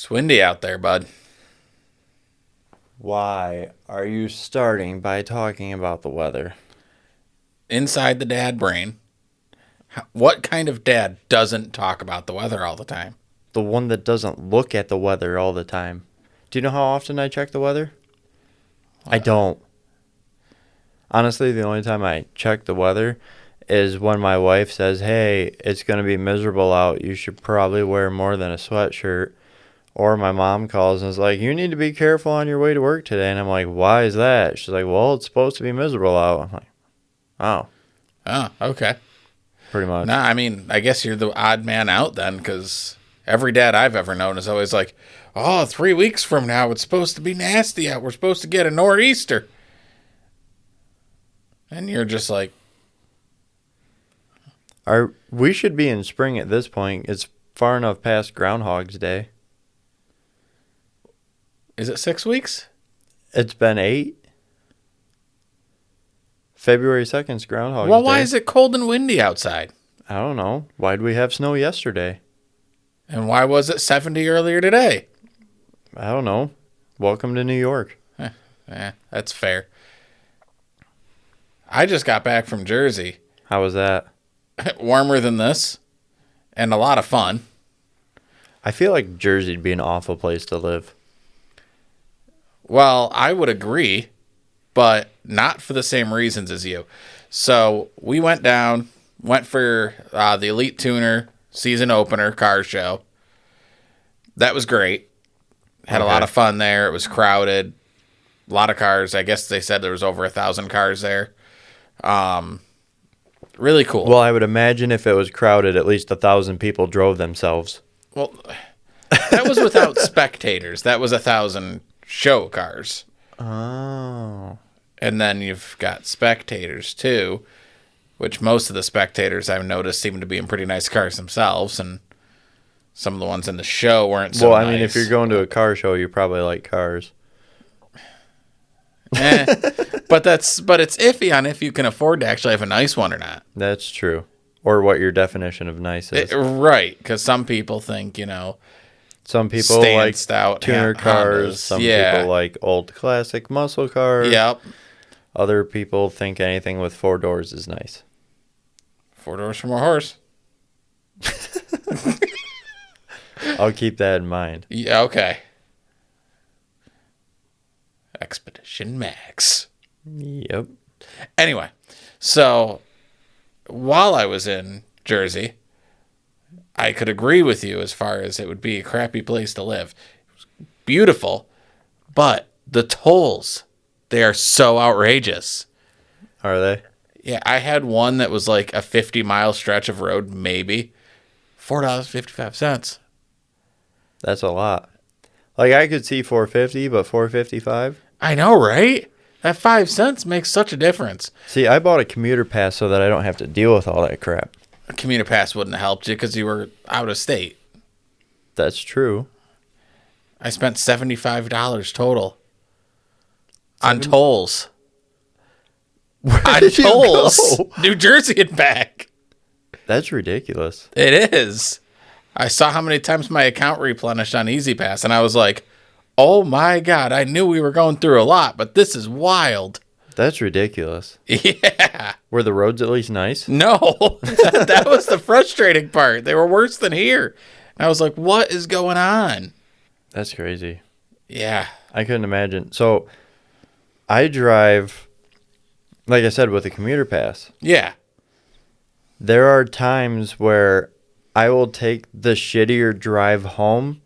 It's windy out there, bud. Why are you starting by talking about the weather? Inside the dad brain. What kind of dad doesn't talk about the weather all the time? The one that doesn't look at the weather all the time. Do you know how often I check the weather? I don't. Honestly, the only time I check the weather is when my wife says, hey, it's going to be miserable out. You should probably wear more than a sweatshirt. Or my mom calls and is like, you need to be careful on your way to work today. And I'm like, why is that? She's like, well, it's supposed to be miserable out. I'm like, oh. Oh, okay. Pretty much. Nah, I mean, I guess you're the odd man out then, because every dad I've ever known is always like, oh, 3 weeks from now, it's supposed to be nasty out. We're supposed to get a nor'easter. And you're just like... We should be in spring at this point. It's far enough past Groundhog's Day. Is it 6 weeks? It's been 8. February 2nd is Groundhog's Day. Well, why is it cold and windy outside? I don't know. Why'd we have snow yesterday? And why was it 70 earlier today? I don't know. Welcome to New York. That's fair. I just got back from Jersey. How was that? Warmer than this. And a lot of fun. I feel like Jersey'd be an awful place to live. Well, I would agree, but not for the same reasons as you. So we went for the Elite Tuner season opener car show. That was great. Had a lot of fun there. It was crowded. A lot of cars. I guess they said there was over 1,000 cars there. Really cool. Well, I would imagine if it was crowded, at least 1,000 people drove themselves. Well, that was without spectators. That was 1,000 show cars. Oh. And then you've got spectators, too, which most of the spectators I've noticed seem to be in pretty nice cars themselves, and some of the ones in the show weren't so nice. Well, I mean, if you're going to a car show, you probably like cars. But it's iffy on if you can afford to actually have a nice one or not. That's true. Or what your definition of nice is. Right, because some people think, some people like stout tuner cars. Hondas. Some people like old classic muscle cars. Yep. Other people think anything with 4 doors is nice. 4 doors from a horse. I'll keep that in mind. Yeah, okay. Expedition Max. Yep. Anyway, so while I was in Jersey, I could agree with you as far as it would be a crappy place to live. It was beautiful, but the tolls, they are so outrageous. Are they? Yeah, I had one that was like a 50-mile stretch of road, maybe. $4.55. That's a lot. Like, I could see $4.50, but $4.55? I know, right? That 5 cents makes such a difference. See, I bought a commuter pass so that I don't have to deal with all that crap. A commuter pass wouldn't have helped you because you were out of state. That's true. I spent $75 total on tolls. Where did you go? New Jersey and back. That's ridiculous. It is. I saw how many times my account replenished on Easy Pass, and I was like, oh my God, I knew we were going through a lot, but this is wild. That's ridiculous. Yeah. Were the roads at least nice? No, that was the frustrating part. They were worse than here. And I was like, what is going on? That's crazy. Yeah. I couldn't imagine. So, I drive, like I said, with a commuter pass. Yeah. There are times where I will take the shittier drive home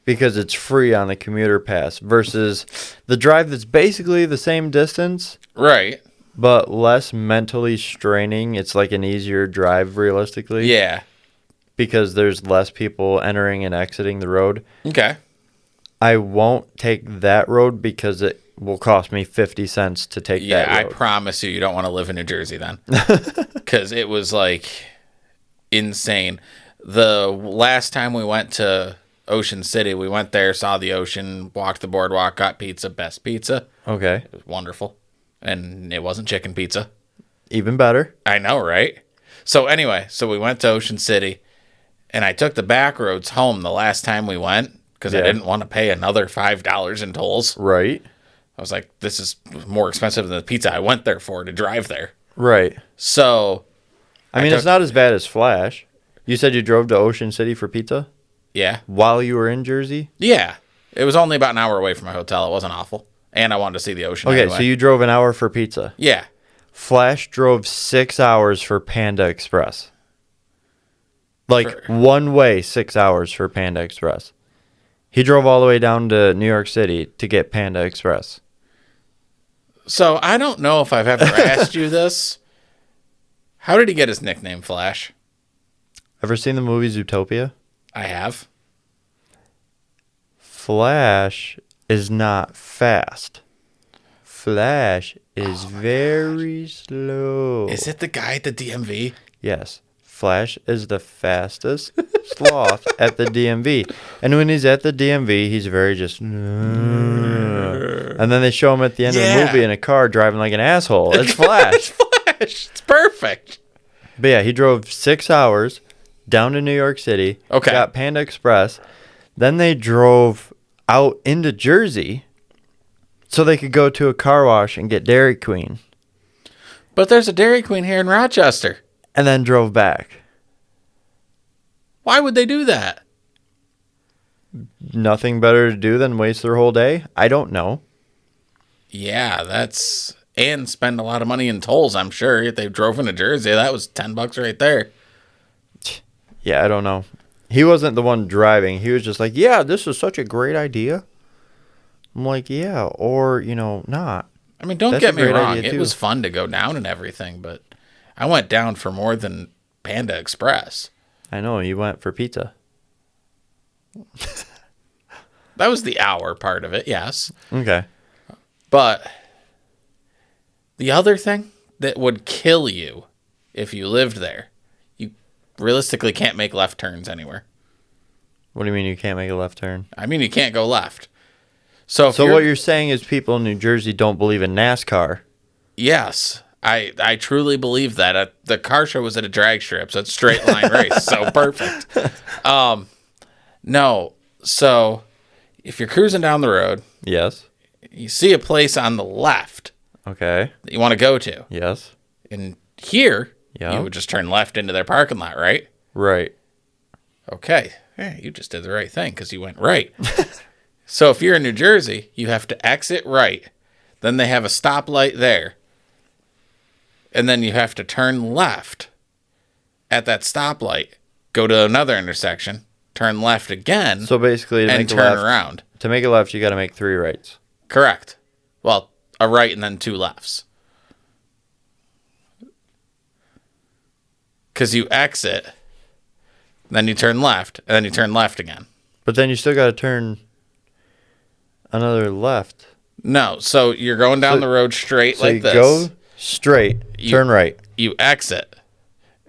because it's free on the commuter pass versus the drive that's basically the same distance. Right. But less mentally straining. It's like an easier drive, realistically. Yeah. Because there's less people entering and exiting the road. Okay. I won't take that road because it will cost me 50 cents to take that road. Yeah, I promise you don't want to live in New Jersey then. Because it was like insane. The last time we went to Ocean City, we went there, saw the ocean, walked the boardwalk, got pizza, best pizza. Okay. It was wonderful. And it wasn't chicken pizza. Even better. I know, right? So anyway, we went to Ocean City, and I took the back roads home the last time we went because I didn't want to pay another $5 in tolls. Right. I was like, this is more expensive than the pizza I went there for to drive there. Right. So, I mean, it's not as bad as Flash. You said you drove to Ocean City for pizza? Yeah. While you were in Jersey? Yeah. It was only about an hour away from my hotel. It wasn't awful. And I wanted to see the ocean Okay, anyway. so you drove an hour for pizza. Yeah. Flash drove 6 hours for Panda Express. Like, one way, 6 hours for Panda Express. He drove all the way down to New York City to get Panda Express. So, I don't know if I've ever asked you this. How did he get his nickname, Flash? Ever seen the movie Zootopia? I have. Flash is not fast. Flash is very slow. Is it the guy at the DMV? Yes. Flash is the fastest sloth at the DMV. And when he's at the DMV, he's very just... And then they show him at the end of the movie in a car driving like an asshole. It's Flash. It's Flash. It's perfect. But yeah, he drove 6 hours down to New York City. Okay. Got Panda Express. Then they drove out into Jersey so they could go to a car wash and get Dairy Queen. But there's a Dairy Queen here in Rochester. And then drove back. Why would they do that? Nothing better to do than waste their whole day? I don't know. Yeah, that's... And spend a lot of money in tolls, I'm sure. If they drove into Jersey, that was $10 right there. Yeah, I don't know. He wasn't the one driving. He was just like, yeah, this is such a great idea. I'm like, yeah, or, not. I mean, don't get me wrong. It was fun to go down and everything, but I went down for more than Panda Express. I know, you went for pizza. That was the hour part of it, yes. Okay. But the other thing that would kill you if you lived there, you realistically can't make left turns anywhere. What do you mean you can't make a left turn? I mean, you can't go left. So what you're saying is people in New Jersey don't believe in NASCAR? Yes. I truly believe that. The car show was at a drag strip, so it's straight line race. So perfect. No. So if you're cruising down the road, Yes. you see a place on the left Okay. that you want to go to. Yes. And here, Yeah. you would just turn left into their parking lot, right? Right. Okay. Yeah, you just did the right thing because you went right. So if you're in New Jersey, you have to exit right. Then they have a stoplight there. And then you have to turn left at that stoplight, go to another intersection, turn left again, So basically, and turn around. To make a left, you got to make 3 rights. Correct. Well, a right and then 2 lefts. Because you exit, then you turn left, and then you turn left again. But then you still got to turn another left. No, so you're going down the road straight So like you this. go straight, turn right. You exit.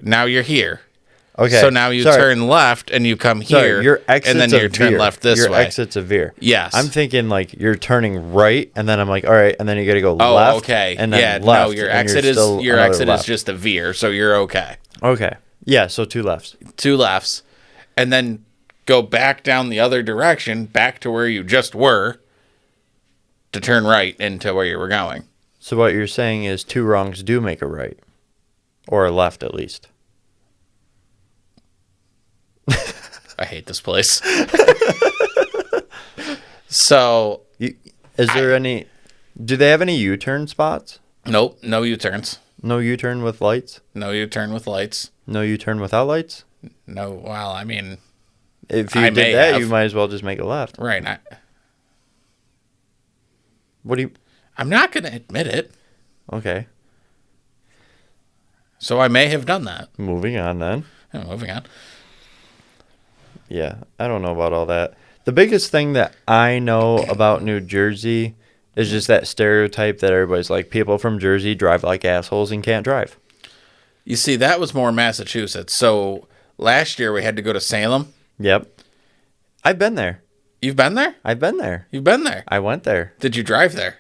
Now you're here. Okay. So now you turn left and you come here. Your exit's and then you turn left this way. Your exit's a veer. Yes. I'm thinking like you're turning right, and then I'm like, all right, and then you got to go Oh, left. okay. And then yeah, left. no, your and exit you're still another left. is just a veer, so you're okay. Okay. Yeah, so 2 lefts. 2 lefts. And then go back down the other direction, back to where you just were, to turn right into where you were going. So what you're saying is 2 wrongs do make a right. Or a left, at least. I hate this place. So... Is there any... Do they have any U-turn spots? Nope, no U-turns. No U-turn with lights? No U-turn with lights. No U-turn without lights? No, well, I mean... If you I did may that, have. you might as well just make a left. Right. What do you... I'm not going to admit it. Okay. So I may have done that. Moving on, then. Moving on. Yeah, I don't know about all that. The biggest thing that I know about New Jersey is just that stereotype that everybody's like, people from Jersey drive like assholes and can't drive. You see, that was more Massachusetts. So last year we had to go to Salem. Yep. I've been there. You've been there? I've been there. You've been there. I went there. Did you drive there?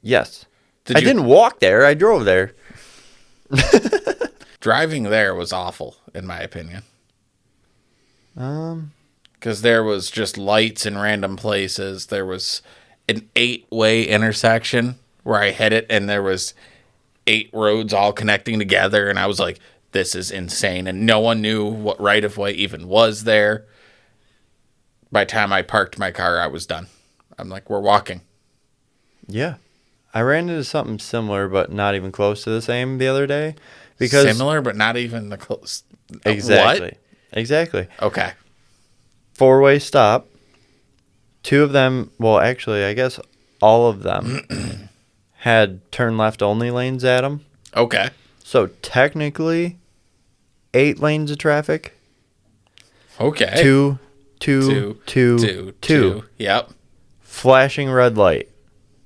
Yes. Did I didn't walk there. I drove there. Driving there was awful, in my opinion. because there was just lights in random places. There was an 8-way intersection where I hit it, and there was 8 roads all connecting together, and I was like, this is insane. And no one knew what right of way even was there. By the time I parked my car, I was done. I'm like, we're walking. Yeah. I ran into something similar, but not even close to the same the other day. Because similar, but not even the close. Exactly. What? Exactly. Okay. 4-way stop. 2 of them, well, actually, I guess all of them had turn left only lanes at them. Okay. So technically, 8 lanes of traffic. Okay. Two. Yep. Flashing red light.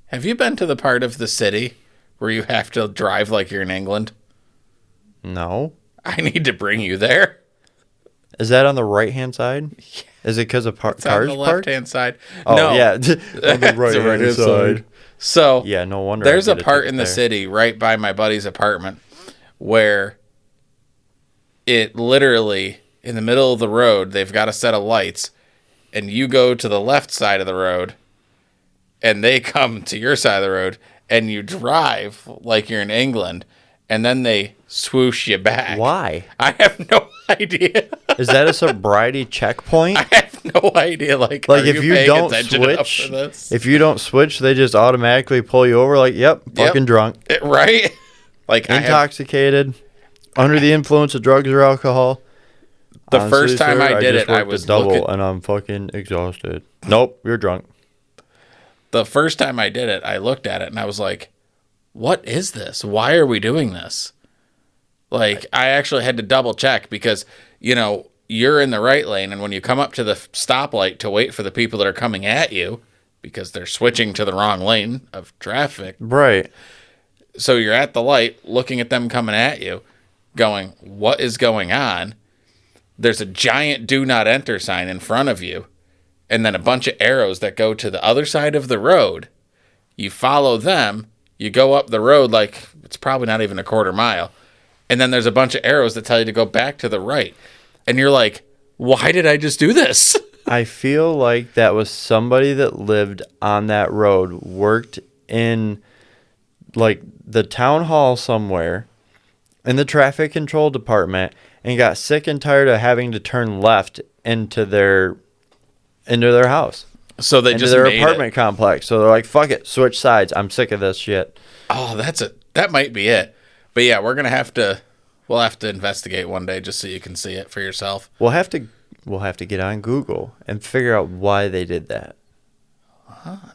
Have you been to the part of the city where you have to drive like you're in England? No. I need to bring you there. Is that on the right-hand side? Is it because of cars It's on the parked? left-hand side. Oh, no. yeah. On the right-hand side. So, yeah, no wonder. There's I a get part ticket in the there. city right by my buddy's apartment where it literally, in the middle of the road, they've got a set of lights, and you go to the left side of the road, and they come to your side of the road, and you drive like you're in England, and then they swoosh you back. Why? I have no idea. Is that a sobriety checkpoint? I have no idea. Like Like are if you paying don't attention enough switch, for this? if you don't switch, they just automatically pull you over. Like, yep, fucking drunk, Right? Like intoxicated, under the influence of drugs or alcohol. The Honestly, first time sir, I did just it, I worked a was double, looking. and I'm fucking exhausted. Nope, you're drunk. The first time I did it, I looked at it and I was like, "What is this? Why are we doing this?" Like I actually had to double check because you're in the right lane, and when you come up to the stoplight to wait for the people that are coming at you, because they're switching to the wrong lane of traffic. Right. So you're at the light, looking at them coming at you, going, "What is going on?" There's a giant "Do Not Enter" sign in front of you, and then a bunch of arrows that go to the other side of the road. You follow them, you go up the road like it's probably not even a quarter mile, and then there's a bunch of arrows that tell you to go back to the right. And you're like, why did I just do this? I feel like that was somebody that lived on that road, worked in like the town hall somewhere in the traffic control department, and got sick and tired of having to turn left into their house. So they into just their made apartment complex. So they're like, fuck it, switch sides. I'm sick of this shit. Oh, that might be it. But yeah, we'll have to investigate one day just so you can see it for yourself. We'll have to get on Google and figure out why they did that.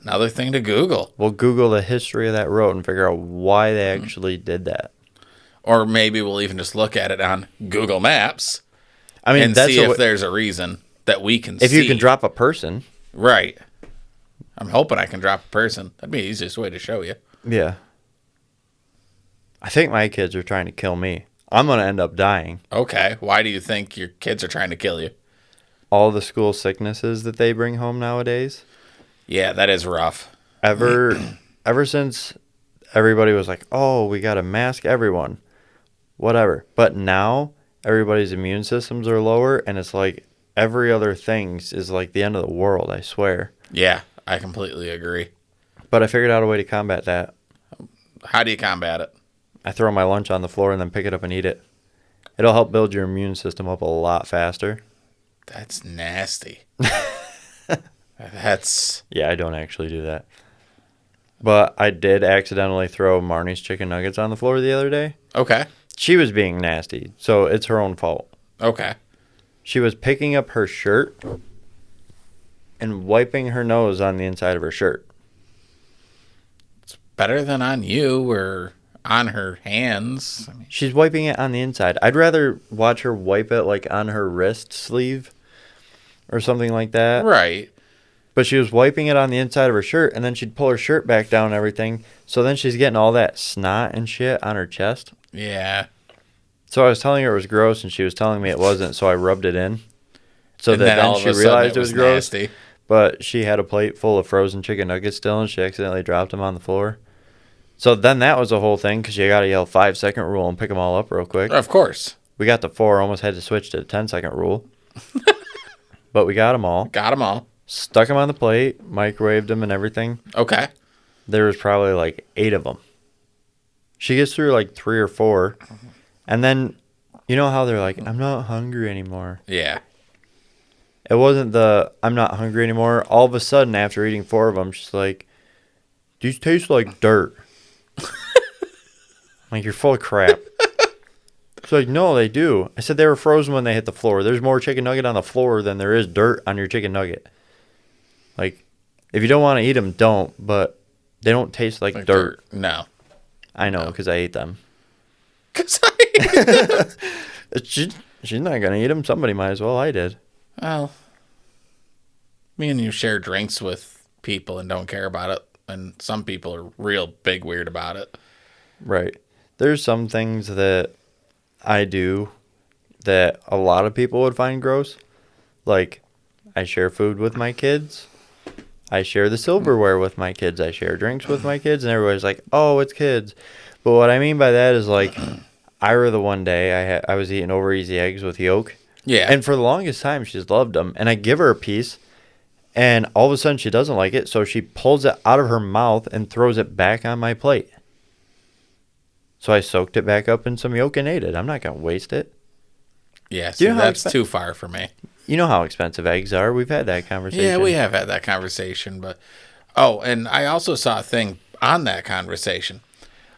Another thing to Google. We'll Google the history of that road and figure out why they actually did that. Or maybe we'll even just look at it on Google Maps. I mean, and that's see if there's a reason that we can see. If you can drop a person. Right. I'm hoping I can drop a person. That'd be the easiest way to show you. Yeah. I think my kids are trying to kill me. I'm going to end up dying. Okay. Why do you think your kids are trying to kill you? All the school sicknesses that they bring home nowadays. Yeah, that is rough. Ever since everybody was like, oh, we got to mask everyone. Whatever. But now everybody's immune systems are lower, and it's like every other thing is like the end of the world, I swear. Yeah, I completely agree. But I figured out a way to combat that. How do you combat it? I throw my lunch on the floor and then pick it up and eat it. It'll help build your immune system up a lot faster. That's nasty. That's... Yeah, I don't actually do that. But I did accidentally throw Marnie's chicken nuggets on the floor the other day. Okay. She was being nasty, so it's her own fault. Okay. She was picking up her shirt and wiping her nose on the inside of her shirt. It's better than on you or on her hands. I mean, She's wiping it on the inside. I'd rather watch her wipe it like on her wrist sleeve or something like that. right. But she was wiping it on the inside of her shirt, and then she'd pull her shirt back down and everything. So then she's getting all that snot and shit on her chest. Yeah. So I was telling her it was gross, and she was telling me it wasn't, so I rubbed it in. So And that then all then of she a sudden realized it was gross. nasty. But she had a plate full of frozen chicken nuggets still, and she accidentally dropped them on the floor. So then that was a whole thing, because you got to yell 5-second rule and pick them all up real quick. Of course. We got to 4, almost had to switch to the 10-second rule. but we got them all. Got them all. Stuck them on the plate, microwaved them and everything. Okay. There was probably like 8 of them. She gets through like 3 or 4. And then, you know how they're like, I'm not hungry anymore. Yeah. It wasn't the, I'm not hungry anymore. All of a sudden, after eating 4 of them, she's like, these taste like dirt. Like, you're full of crap. She's like, no, they do. I said they were frozen when they hit the floor. There's more chicken nugget on the floor than there is dirt on your chicken nugget. Like, if you don't want to eat them, don't. But they don't taste like dirt. No. I know, because I ate them. Because I ate them. She's not going to eat them. Somebody might as well. I did. Well, me and you share drinks with people and don't care about it. And some people are real big weird about it. Right. There's some things that I do that a lot of people would find gross. Like, I share food with my kids. I share the silverware with my kids. I share drinks with my kids. And everybody's like, oh, it's kids. But what I mean by that is, like, Ira, the one day, I was eating over easy eggs with yolk. Yeah. And for the longest time, she's loved them. And I give her a piece, and all of a sudden she doesn't like it, so she pulls it out of her mouth and throws it back on my plate. So I soaked it back up in some yolk and ate it. I'm not going to waste it. Yeah, see, that's too far for me. You know how expensive eggs are. We've had that conversation. Yeah, we have had that conversation. But oh, and I also saw a thing on that conversation.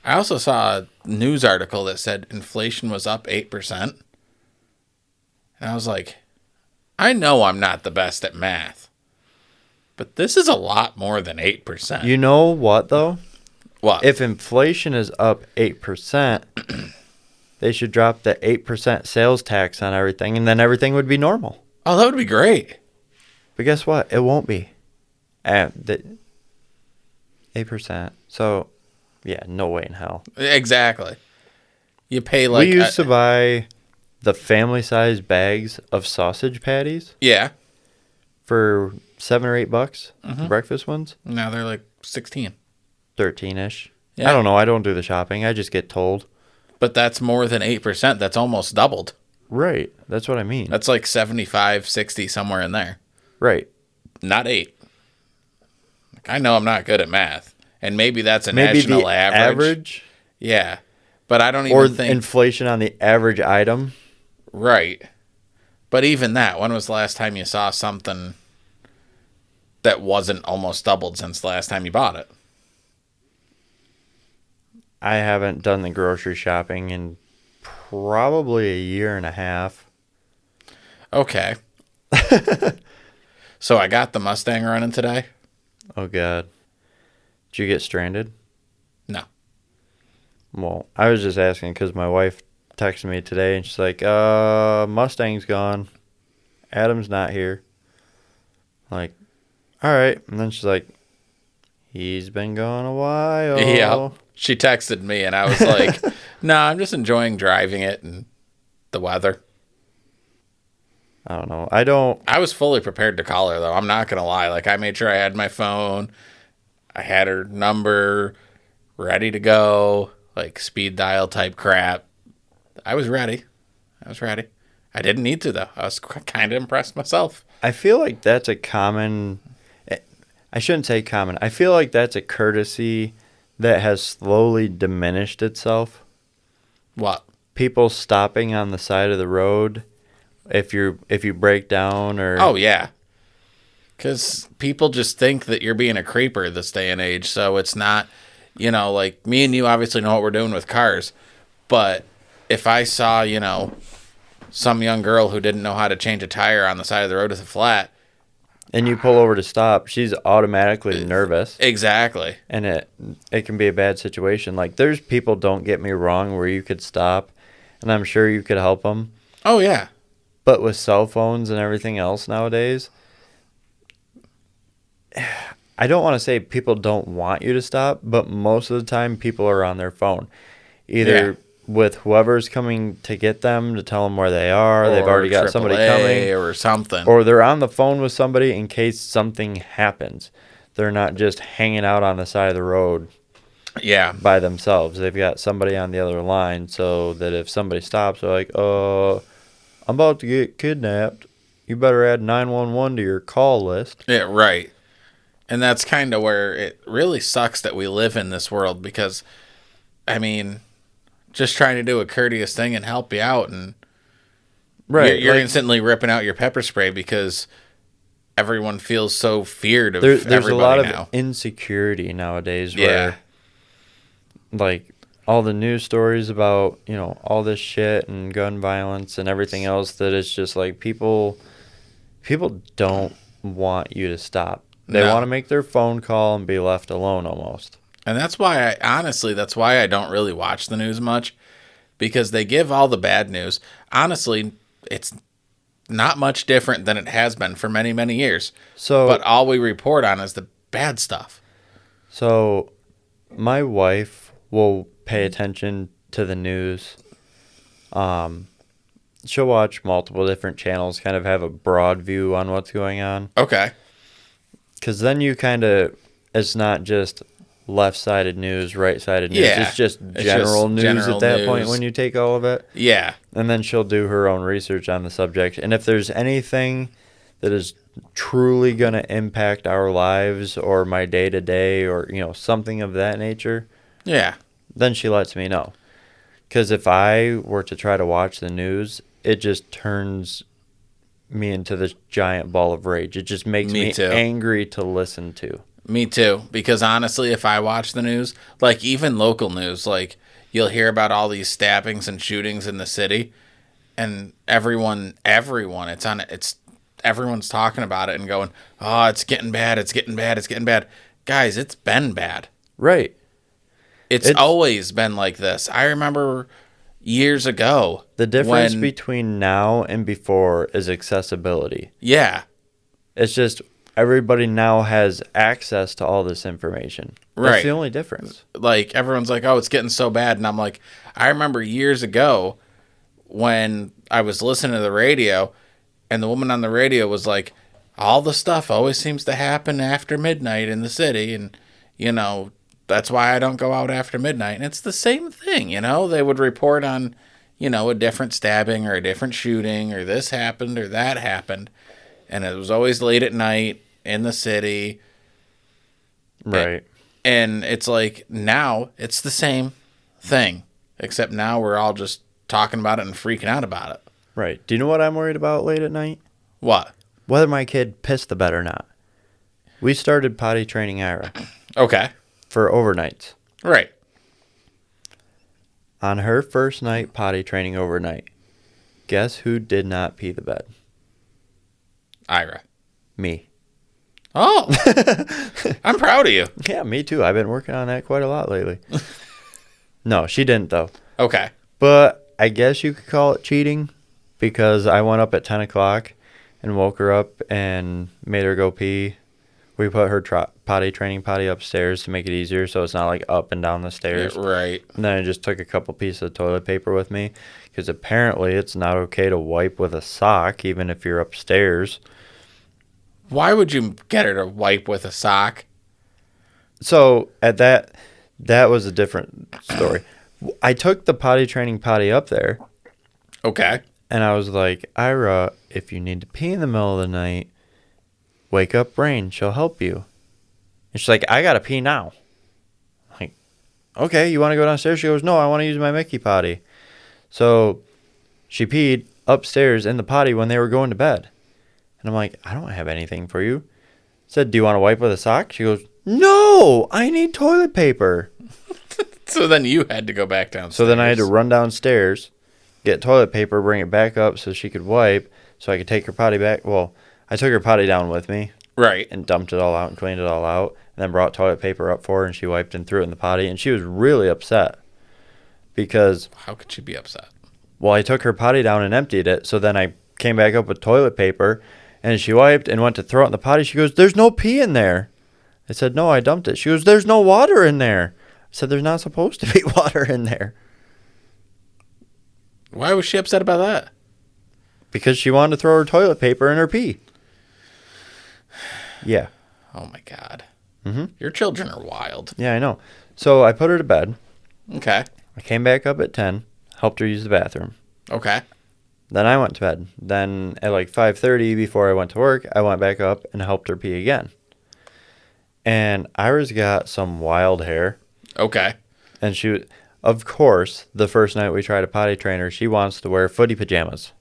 I also saw a news article that said inflation was up 8%. And I was like, I know I'm not the best at math, but this is a lot more than 8%. You know what, though? What? If inflation is up 8%, they should drop the 8% sales tax on everything, and then everything would be normal. Oh, that would be great. But guess what? It won't be. 8%. So, yeah, no way in hell. Exactly. You pay like... We used to buy the family-sized bags of sausage patties. Yeah. For $7 or $8, the breakfast ones. Now they're like 16. 13-ish. Yeah. I don't know. I don't do the shopping. I just get told. But that's more than 8%. That's almost doubled. Right. That's what I mean. That's like 75, 60, somewhere in there. Right. Not 8. Like, I know I'm not good at math. And maybe that's a national the average. Yeah. But I don't even think... Or inflation on the average item. Right. But even that, when was the last time you saw something that wasn't almost doubled since the last time you bought it? I haven't done the grocery shopping in probably a year and a half. Okay. So I got the Mustang running today. Oh, God. Did you get stranded? No. Well, I was just asking because my wife texted me today and she's like, Mustang's gone. Adam's not here. Like, all right. And then she's like, he's been gone a while. Yeah. She texted me and I was like, no, I'm just enjoying driving it and the weather. I don't know. I was fully prepared to call her, though. I'm not going to lie. Like, I made sure I had my phone. I had her number ready to go. Like, speed dial type crap. I was ready. I didn't need to, though. I was kind of impressed myself. I feel like that's a common... I shouldn't say common. I feel like that's a courtesy that has slowly diminished itself. What? People stopping on the side of the road if you break down or... Oh, yeah. Because people just think that you're being a creeper this day and age. So it's not, like me and you obviously know what we're doing with cars. But if I saw, some young girl who didn't know how to change a tire on the side of the road with a flat... And you pull over to stop, she's automatically nervous. Exactly. And it can be a bad situation. Like, there's people, don't get me wrong, where you could stop, and I'm sure you could help them. Oh, yeah. But with cell phones and everything else nowadays, I don't want to say people don't want you to stop, but most of the time people are on their phone. Either with whoever's coming to get them to tell them where they are, or they've already got somebody coming. Or something. Or they're on the phone with somebody in case something happens. They're not just hanging out on the side of the road by themselves. They've got somebody on the other line so that if somebody stops, they're like, I'm about to get kidnapped. you better add 911 to your call list. Yeah, right. And that's kind of where it really sucks that we live in this world because, I mean, just trying to do a courteous thing and help you out, and you're instantly ripping out your pepper spray because everyone feels so feared of there's everybody a lot now. of insecurity nowadays where, like, all the news stories about, all this shit and gun violence and everything else, that it's just like people don't want you to stop. They want to make their phone call and be left alone almost. And that's why I don't really watch the news much, because they give all the bad news. Honestly, it's not much different than it has been for many, many years. But all we report on is the bad stuff. So my wife will pay attention to the news. She'll watch multiple different channels, kind of have a broad view on what's going on. Okay. Because then it's not just left-sided news, right-sided news. Yeah. It's just general news at that point when you take all of it. Yeah. And then she'll do her own research on the subject. And if there's anything that is truly going to impact our lives or my day-to-day or, something of that nature, yeah, then she lets me know. Because if I were to try to watch the news, it just turns me into this giant ball of rage. It just makes me angry to listen to. Me too. Because honestly, if I watch the news, like even local news, like you'll hear about all these stabbings and shootings in the city, and everyone's talking about it and going, "Oh, it's getting bad. It's getting bad. It's getting bad." Guys, it's been bad. Right. It's always been like this. I remember years ago. The difference between now and before is accessibility. Yeah. It's just everybody now has access to all this information. Right. That's the only difference. Like, everyone's like, "Oh, it's getting so bad." And I'm like, I remember years ago when I was listening to the radio, and the woman on the radio was like, "All the stuff always seems to happen after midnight in the city, and, that's why I don't go out after midnight." And it's the same thing, They would report on, a different stabbing or a different shooting or this happened or that happened. And it was always late at night in the city. Right. And it's like now it's the same thing, except now we're all just talking about it and freaking out about it. Right. Do you know what I'm worried about late at night? What? Whether my kid pissed the bed or not. We started potty training Ira. Okay. For overnights. Right. On her first night potty training overnight, guess who did not pee the bed? Ira. Me. Oh. I'm proud of you. Yeah, me too. I've been working on that quite a lot lately. No, she didn't, though. Okay. But I guess you could call it cheating, because I went up at 10 o'clock and woke her up and made her go pee. We put her potty upstairs to make it easier, so it's not like up and down the stairs. Yeah, right. And then I just took a couple pieces of toilet paper with me, because apparently it's not okay to wipe with a sock, even if you're upstairs. Why would you get her to wipe with a sock? So at that was a different story. I took the potty training potty up there. Okay. And I was like, "Ira, if you need to pee in the middle of the night, wake up Rain. She'll help you." And she's like, "I got to pee now." I'm like, "Okay, you want to go downstairs?" She goes, "No, I want to use my Mickey potty." So she peed upstairs in the potty when they were going to bed. And I'm like, "I don't have anything for you." I said, "Do you want to wipe with a sock?" She goes, "No, I need toilet paper." So then you had to go back downstairs. So then I had to run downstairs, get toilet paper, bring it back up so she could wipe, so I could take her potty back. Well, I took her potty down with me. Right. And dumped it all out and cleaned it all out. And then brought toilet paper up for her, and she wiped and threw it in the potty. And she was really upset. Because... How could she be upset? Well, I took her potty down and emptied it. So then I came back up with toilet paper. And she wiped and went to throw it in the potty. She goes, "There's no pee in there." I said, "No, I dumped it." She goes, "There's no water in there." I said, "There's not supposed to be water in there." Why was she upset about that? Because she wanted to throw her toilet paper in her pee. Yeah. Oh, my God. Mm-hmm. Your children are wild. Yeah, I know. So I put her to bed. Okay. I came back up at 10, helped her use the bathroom. Okay. Then I went to bed. Then at like 5:30 before I went to work, I went back up and helped her pee again. And Ira's got some wild hair. Okay. And of course, the first night we tried to potty train her, she wants to wear footy pajamas.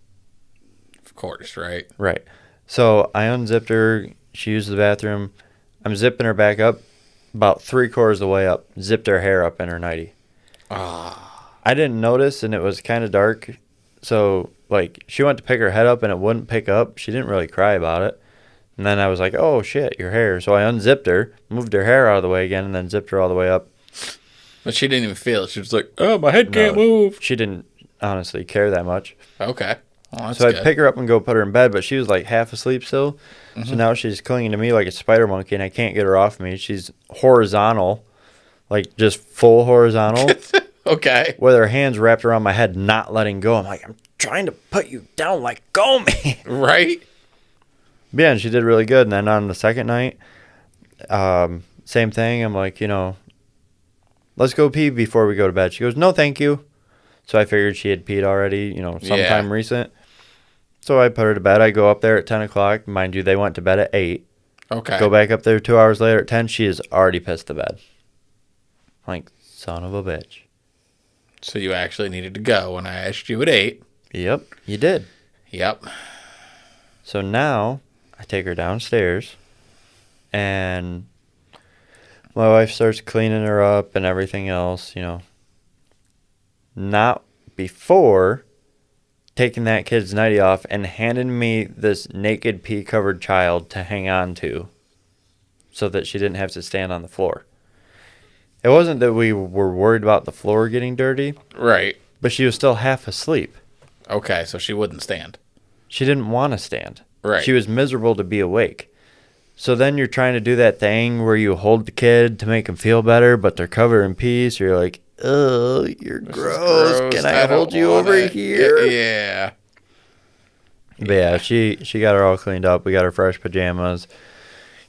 Of course, right? Right. So I unzipped her. She used the bathroom. I'm zipping her back up. About 3/4 of the way up, zipped her hair up in her nightie. I didn't notice, and it was kind of dark. So, like, she went to pick her head up, and it wouldn't pick up. She didn't really cry about it. And then I was like, oh, shit, your hair. So I unzipped her, moved her hair out of the way again, and then zipped her all the way up. But she didn't even feel it. She was like, oh, my head can't move. She didn't honestly care that much. Okay. Well, that's so good. I'd pick her up and go put her in bed, but she was like half asleep still. So now she's clinging to me like a spider monkey, and I can't get her off me. She's horizontal, like just full horizontal. Okay. With her hands wrapped around my head, not letting go. I'm like, I'm trying to put you down, like, go, man. Right? But yeah, and she did really good. And then on the second night, same thing. I'm like, let's go pee before we go to bed. She goes, no, thank you. So I figured she had peed already, sometime recent. So I put her to bed. I go up there at 10 o'clock. Mind you, they went to bed at 8. Okay. Go back up there 2 hours later at 10. She is already pissed to bed. I'm like, son of a bitch. So you actually needed to go when I asked you at 8. Yep, you did. Yep. So now I take her downstairs, and my wife starts cleaning her up and everything else, Not before taking that kid's nightie off and handing me this naked pee-covered child to hang on to so that she didn't have to stand on the floor. It wasn't that we were worried about the floor getting dirty. Right. But she was still half asleep. Okay, so she wouldn't stand. She didn't want to stand. Right. She was miserable to be awake. So then you're trying to do that thing where you hold the kid to make him feel better, but they're covered in pee, so you're like, oh, you're gross. Can I hold you over here? Yeah. But yeah, she got her all cleaned up. We got her fresh pajamas.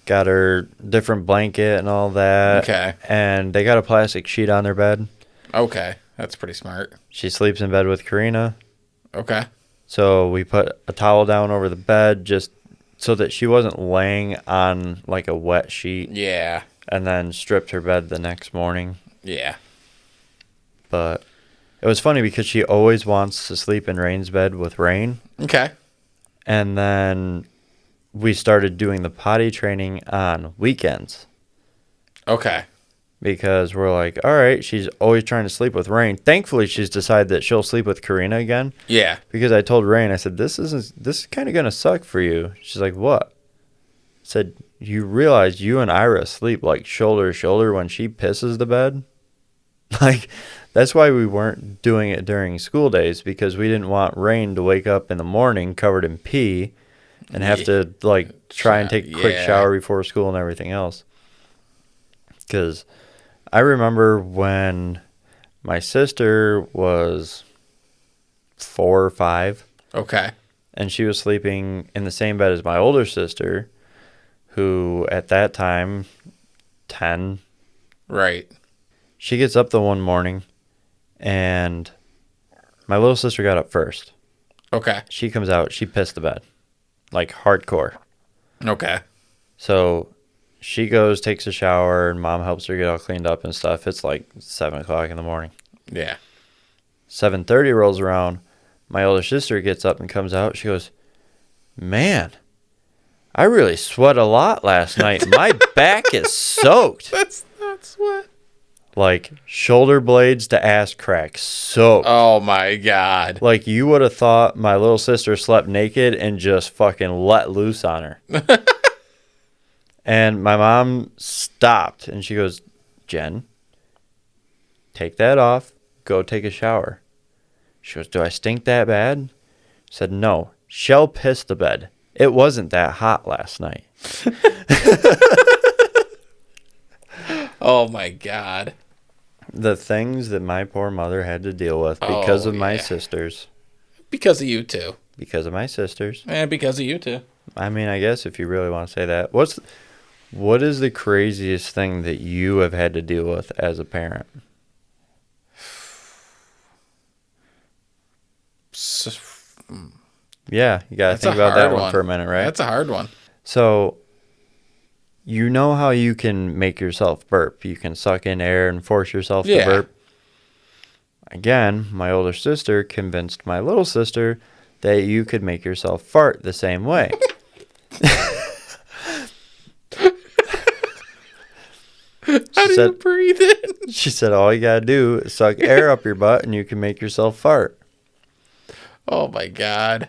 Got her different blanket and all that. Okay. And they got a plastic sheet on their bed. Okay. That's pretty smart. She sleeps in bed with Karina. Okay. So we put a towel down over the bed just so that she wasn't laying on like a wet sheet. Yeah. And then stripped her bed the next morning. Yeah. But it was funny because she always wants to sleep in Rain's bed with Rain. Okay. And then we started doing the potty training on weekends. Okay. Because we're like, all right, she's always trying to sleep with Rain. Thankfully, she's decided that she'll sleep with Karina again. Yeah. Because I told Rain, I said, this is kind of going to suck for you. She's like, what? I said, you realize you and Ira sleep like shoulder to shoulder when she pisses the bed? Like, that's why we weren't doing it during school days, because we didn't want Rain to wake up in the morning covered in pee and have to, like, try and take a quick shower before school and everything else. Because I remember when my sister was 4 or 5. Okay. And she was sleeping in the same bed as my older sister, who at that time, 10. Right. She gets up the one morning, and my little sister got up first. Okay. She comes out. She pissed the bed. Like, hardcore. Okay. So she goes, takes a shower, and Mom helps her get all cleaned up and stuff. It's like 7 o'clock in the morning. Yeah. 7:30 rolls around. My older sister gets up and comes out. She goes, man, I really sweat a lot last night. My back is soaked. That's what. Like, shoulder blades to ass crack soaked. Oh, my God. Like, you would have thought my little sister slept naked and just fucking let loose on her. And my mom stopped, and she goes, Jen, take that off. Go take a shower. She goes, do I stink that bad? I said, no. Shell pissed the bed. It wasn't that hot last night. Oh, my God. The things that my poor mother had to deal with because of my sisters. Because of you two. Because of my sisters. And because of you two. I mean, I guess if you really want to say that. What is the craziest thing that you have had to deal with as a parent? Yeah, you got to That's think a about that hard one for a minute, right? That's a hard one. So, you know how you can make yourself burp. You can suck in air and force yourself to Yeah. burp. Again, my older sister convinced my little sister that you could make yourself fart the same way. How do you breathe in? She said, all you got to do is suck air up your butt and you can make yourself fart. Oh, my God.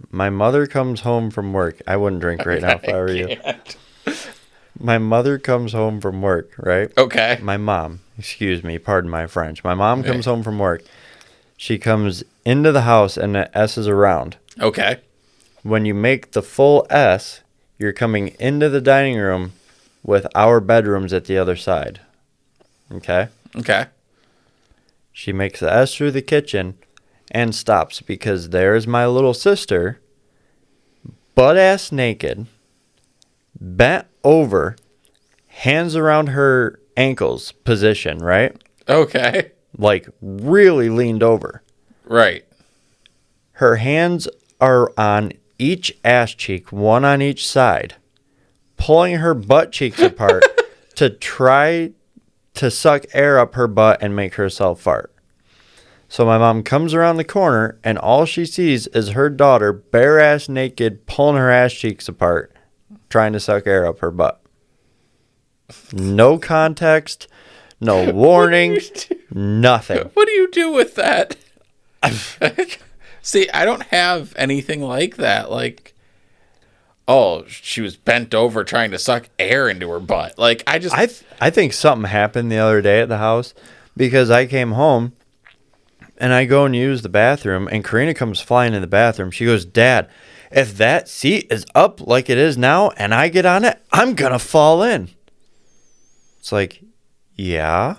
My mother comes home from work. I wouldn't drink right now if I were you. My mother comes home from work, right? Okay. My mom, excuse me, pardon my French. My mom comes home from work. She comes into the house and the S is around. Okay. When you make the full S, you're coming into the dining room with our bedrooms at the other side. Okay? Okay. She makes the S through the kitchen and stops because there's my little sister, butt-ass naked, bent over, hands around her ankles position, right? Okay. Like really leaned over. Right. Her hands are on each ass cheek, one on each side, pulling her butt cheeks apart to try to suck air up her butt and make herself fart. So my mom comes around the corner and all she sees is her daughter bare ass naked pulling her ass cheeks apart, trying to suck air up her butt. No context, no warning, nothing. What do you do with that? See, I don't have anything like that. Like, oh, she was bent over trying to suck air into her butt. Like, I think something happened the other day at the house because I came home and I go and use the bathroom and Karina comes flying in the bathroom. She goes, Dad, if that seat is up like it is now and I get on it, I'm going to fall in. It's like, yeah.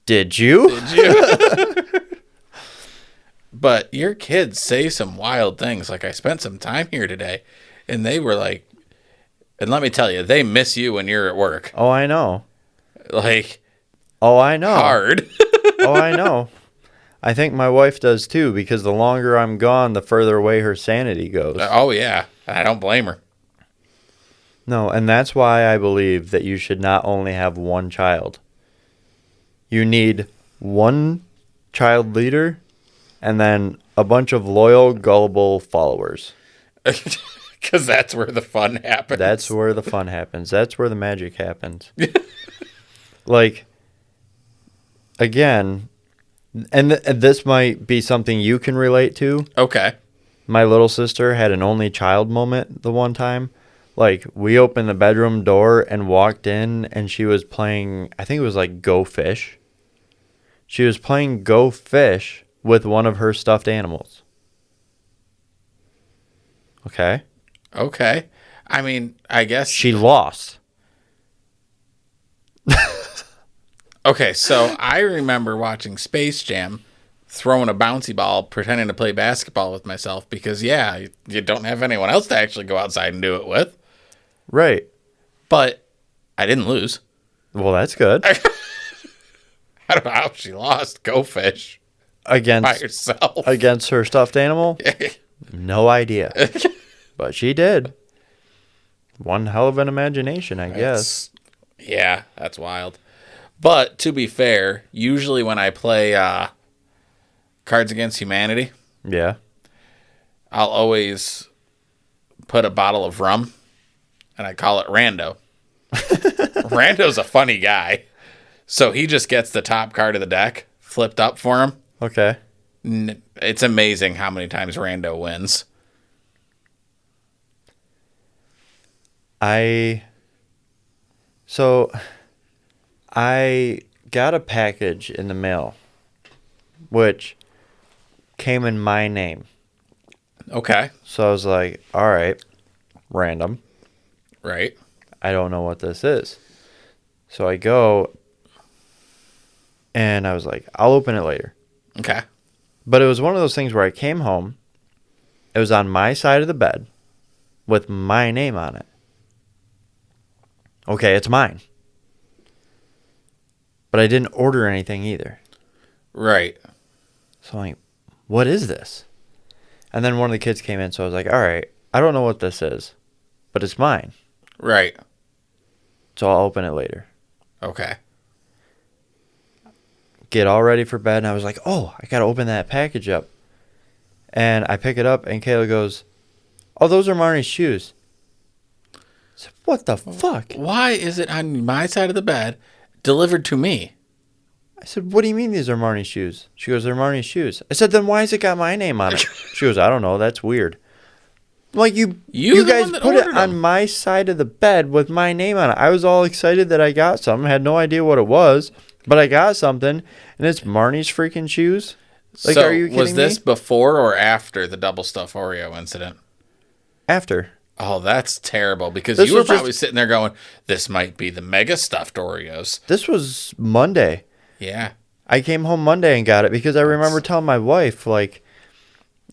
Did you? But your kids say some wild things. Like, I spent some time here today, and they were like, and let me tell you, they miss you when you're at work. Oh, I know. Like, oh, I know. Hard. Oh, I know. I think my wife does too, because the longer I'm gone, the further away her sanity goes. Oh, yeah. I don't blame her. No, and that's why I believe that you should not only have one child. You need one child leader and then a bunch of loyal, gullible followers. Because that's where the fun happens. That's where the fun happens. That's where the magic happens. Like, again, and this might be something you can relate to. Okay. My little sister had an only child moment the one time. Like, we opened the bedroom door and walked in, and she was playing, I think it was like Go Fish. She was playing Go Fish with one of her stuffed animals. Okay? Okay. I mean, I guess. She lost. Okay, so I remember watching Space Jam, throwing a bouncy ball, pretending to play basketball with myself because, yeah, you don't have anyone else to actually go outside and do it with. Right. But I didn't lose. Well, that's good. I don't know how she lost. Go Fish. Against By herself. Against her stuffed animal? No idea. But she did. One hell of an imagination, I guess. Yeah, that's wild. But to be fair, usually when I play Cards Against Humanity, yeah, I'll always put a bottle of rum, and I call it Rando. Rando's a funny guy, so he just gets the top card of the deck flipped up for him. Okay. It's amazing how many times Rando wins. I got a package in the mail, which came in my name. Okay. So I was like, all right, random. Right. I don't know what this is. So I go, and I was like, I'll open it later. Okay. But it was one of those things where I came home, it was on my side of the bed with my name on it. Okay, it's mine. But I didn't order anything either. Right. So I'm like, what is this? And then one of the kids came in, so I was like, all right, I don't know what this is, but it's mine. Right. So I'll open it later. Okay. Get all ready for bed, and I was like, oh, I got to open that package up. And I pick it up, and Kayla goes, oh, those are Marnie's shoes. I said, what the fuck? Why is it on my side of the bed delivered to me? I said, what do you mean these are Marnie's shoes? She goes, they're Marnie's shoes. I said, then why has it got my name on it? She goes, I don't know. That's weird. I'm like, you guys put it on my side of the bed with my name on it. I was all excited that I got something. Had no idea what it was, but I got something, and it's Marnie's freaking shoes. Like, so are you kidding was this me? before or after the double stuffed Oreo incident? After. Oh, that's terrible, because This you were was just- probably sitting there going, this might be the mega stuffed Oreos. This was Monday. Yeah. I came home Monday and got it because I remember telling my wife, like,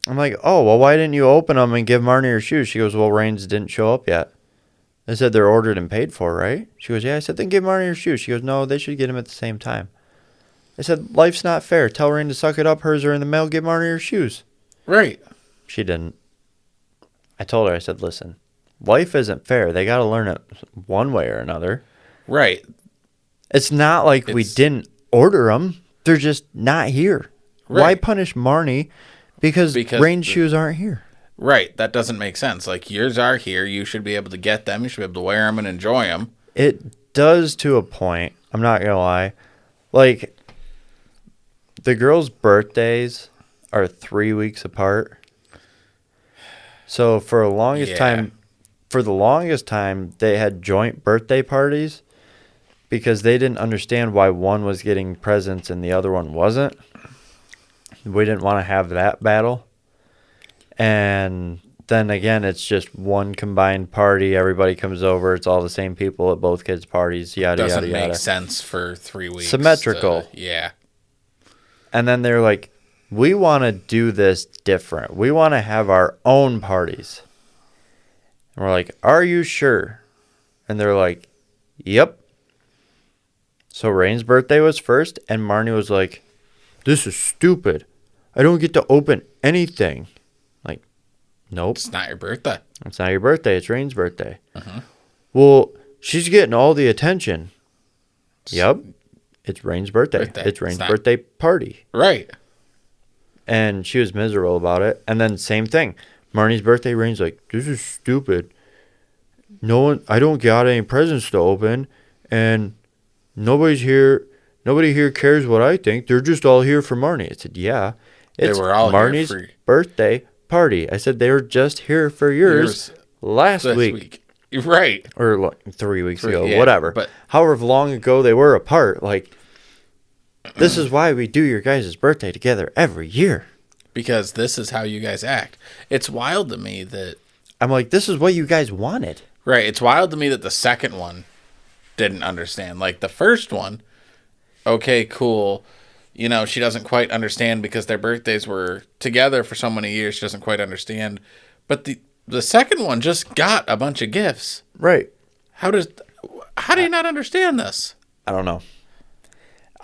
I'm like, oh, well, why didn't you open them and give Marnie her shoes? She goes, well, Rains didn't show up yet. I said, they're ordered and paid for, right? She goes, yeah. I said, then give Marnie her shoes. She goes, no, they should get them at the same time. I said, life's not fair. Tell Rain to suck it up. Hers are in the mail. Give Marnie her shoes. Right. She didn't. I told her, I said, listen, life isn't fair. They got to learn it one way or another. Right. It's not like we didn't order them. They're just not here. Right. Why punish Marnie because Rain's shoes aren't here? Right. That doesn't make sense. Like, yours are here. You should be able to get them. You should be able to wear them and enjoy them. It does to a point. I'm not going to lie. Like, the girls' birthdays are 3 weeks apart. So for the longest time, they had joint birthday parties because they didn't understand why one was getting presents and the other one wasn't. We didn't want to have that battle. And then again, it's just one combined party. Everybody comes over. It's all the same people at both kids' parties. Yada, yada, yada. Doesn't make sense for 3 weeks. Symmetrical. Yeah. And then they're like, we want to do this different. We want to have our own parties. And we're like, are you sure? And they're like, yep. So Rain's birthday was first, and Marnie was like, this is stupid. I don't get to open anything. Like, nope. It's not your birthday. It's not your birthday. It's Rain's birthday. Uh-huh. Well, she's getting all the attention. Yep. It's Rain's birthday. It's Rain's birthday party. Right. And she was miserable about it. And then same thing. Marnie's birthday, Rain's like, this is stupid. I don't got any presents to open. And nobody here cares what I think. They're just all here for Marnie. I said, yeah. It's they were all Marnie's here for birthday party. I said, they were just here for yours last week. Right. Or 3 weeks ago, yeah, whatever. But however long ago they were apart, like, this is why we do your guys' birthday together every year. Because this is how you guys act. It's wild to me that... I'm like, this is what you guys wanted. Right. It's wild to me that the second one didn't understand. Like, the first one, okay, cool. You know, she doesn't quite understand because their birthdays were together for so many years. She doesn't quite understand. But the second one just got a bunch of gifts. Right. How do you not understand this? I don't know.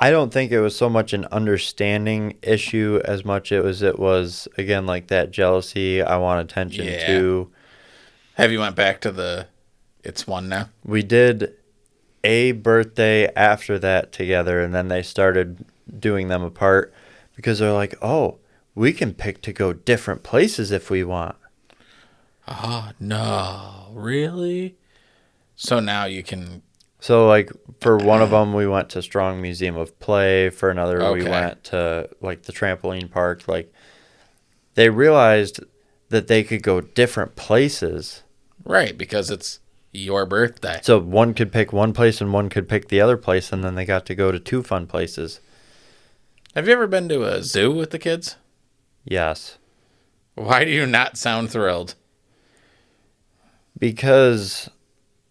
I don't think it was so much an understanding issue as much it was again, like that jealousy. I want attention too. Have you went back to it's one now? We did a birthday after that together, and then they started doing them apart because they're like, oh, we can pick to go different places if we want. Oh, no. Really? So now you can... So, like, for one of them, we went to Strong Museum of Play. For another, we went to, like, the trampoline park. Like, they realized that they could go different places. Right, because it's your birthday. So one could pick one place and one could pick the other place, and then they got to go to two fun places. Have you ever been to a zoo with the kids? Yes. Why do you not sound thrilled? Because,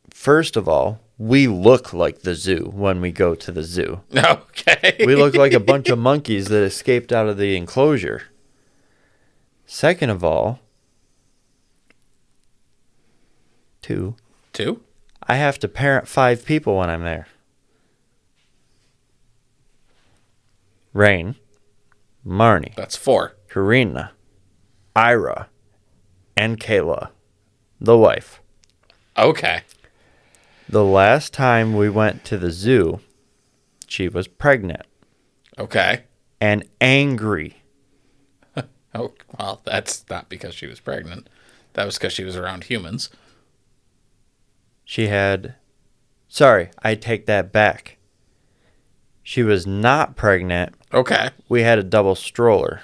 first of all, we look like the zoo when we go to the zoo. Okay. We look like a bunch of monkeys that escaped out of the enclosure. Second of all, two, I have to parent 5 people when I'm there. Rain, Marnie. That's 4. Karina, Ira and Kayla, the wife. Okay. The last time we went to the zoo, she was pregnant Okay. and angry. Oh, well, that's not because she was pregnant. That was because she was around humans. She had... Sorry, I take that back. She was not pregnant. Okay. We had a double stroller.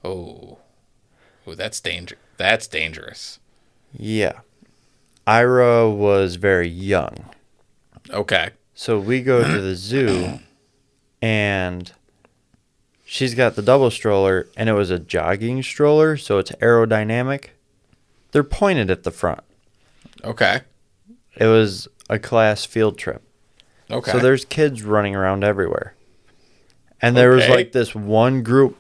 Oh. Oh, that's That's dangerous. Yeah. Ira was very young. Okay. So we go to the zoo, and she's got the double stroller, and it was a jogging stroller, so it's aerodynamic. They're pointed at the front. Okay. It was a class field trip. Okay. So there's kids running around everywhere. And there was like this one group,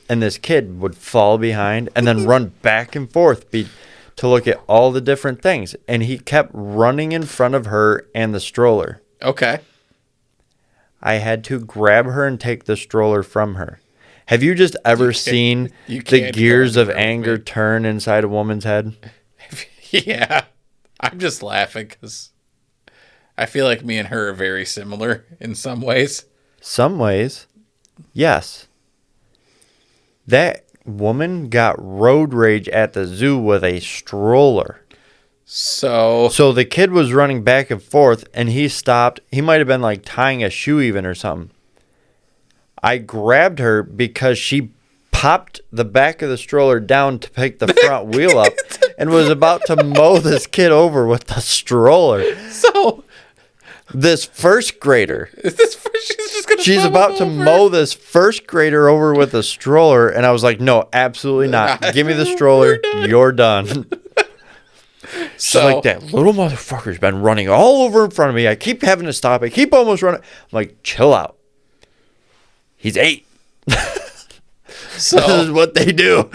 and this kid would fall behind and then run back and forth to look at all the different things. And he kept running in front of her and the stroller. Okay. I had to grab her and take the stroller from her. Have you just ever seen the gears of anger turn inside a woman's head? Yeah. I'm just laughing because I feel like me and her are very similar in some ways. Some ways, yes. That woman got road rage at the zoo with a stroller. So the kid was running back and forth, and he stopped. He might have been like tying a shoe even or something. I grabbed her because she popped the back of the stroller down to pick the front wheel up and was about to mow this kid over with the stroller. So this first grader, she's over. about to mow this first grader over with a stroller, and I was like, no, absolutely not. Give me the stroller. You're done. She's like, that little motherfucker's been running all over in front of me. I keep having to stop. I keep almost running. I'm like, chill out. He's 8. So this is what they do.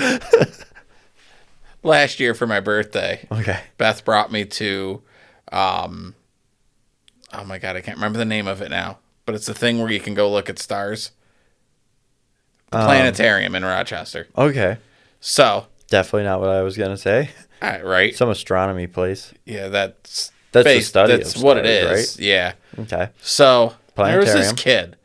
Last year for my birthday, okay, Beth brought me to, oh my God, I can't remember the name of it now, but it's the thing where you can go look at stars. The planetarium in Rochester. Okay. So definitely not what I was gonna say. Right. Some astronomy place. Yeah, that's the study. That's of what stars, it is. right? Yeah. Okay. So there was this Planetarium. kid,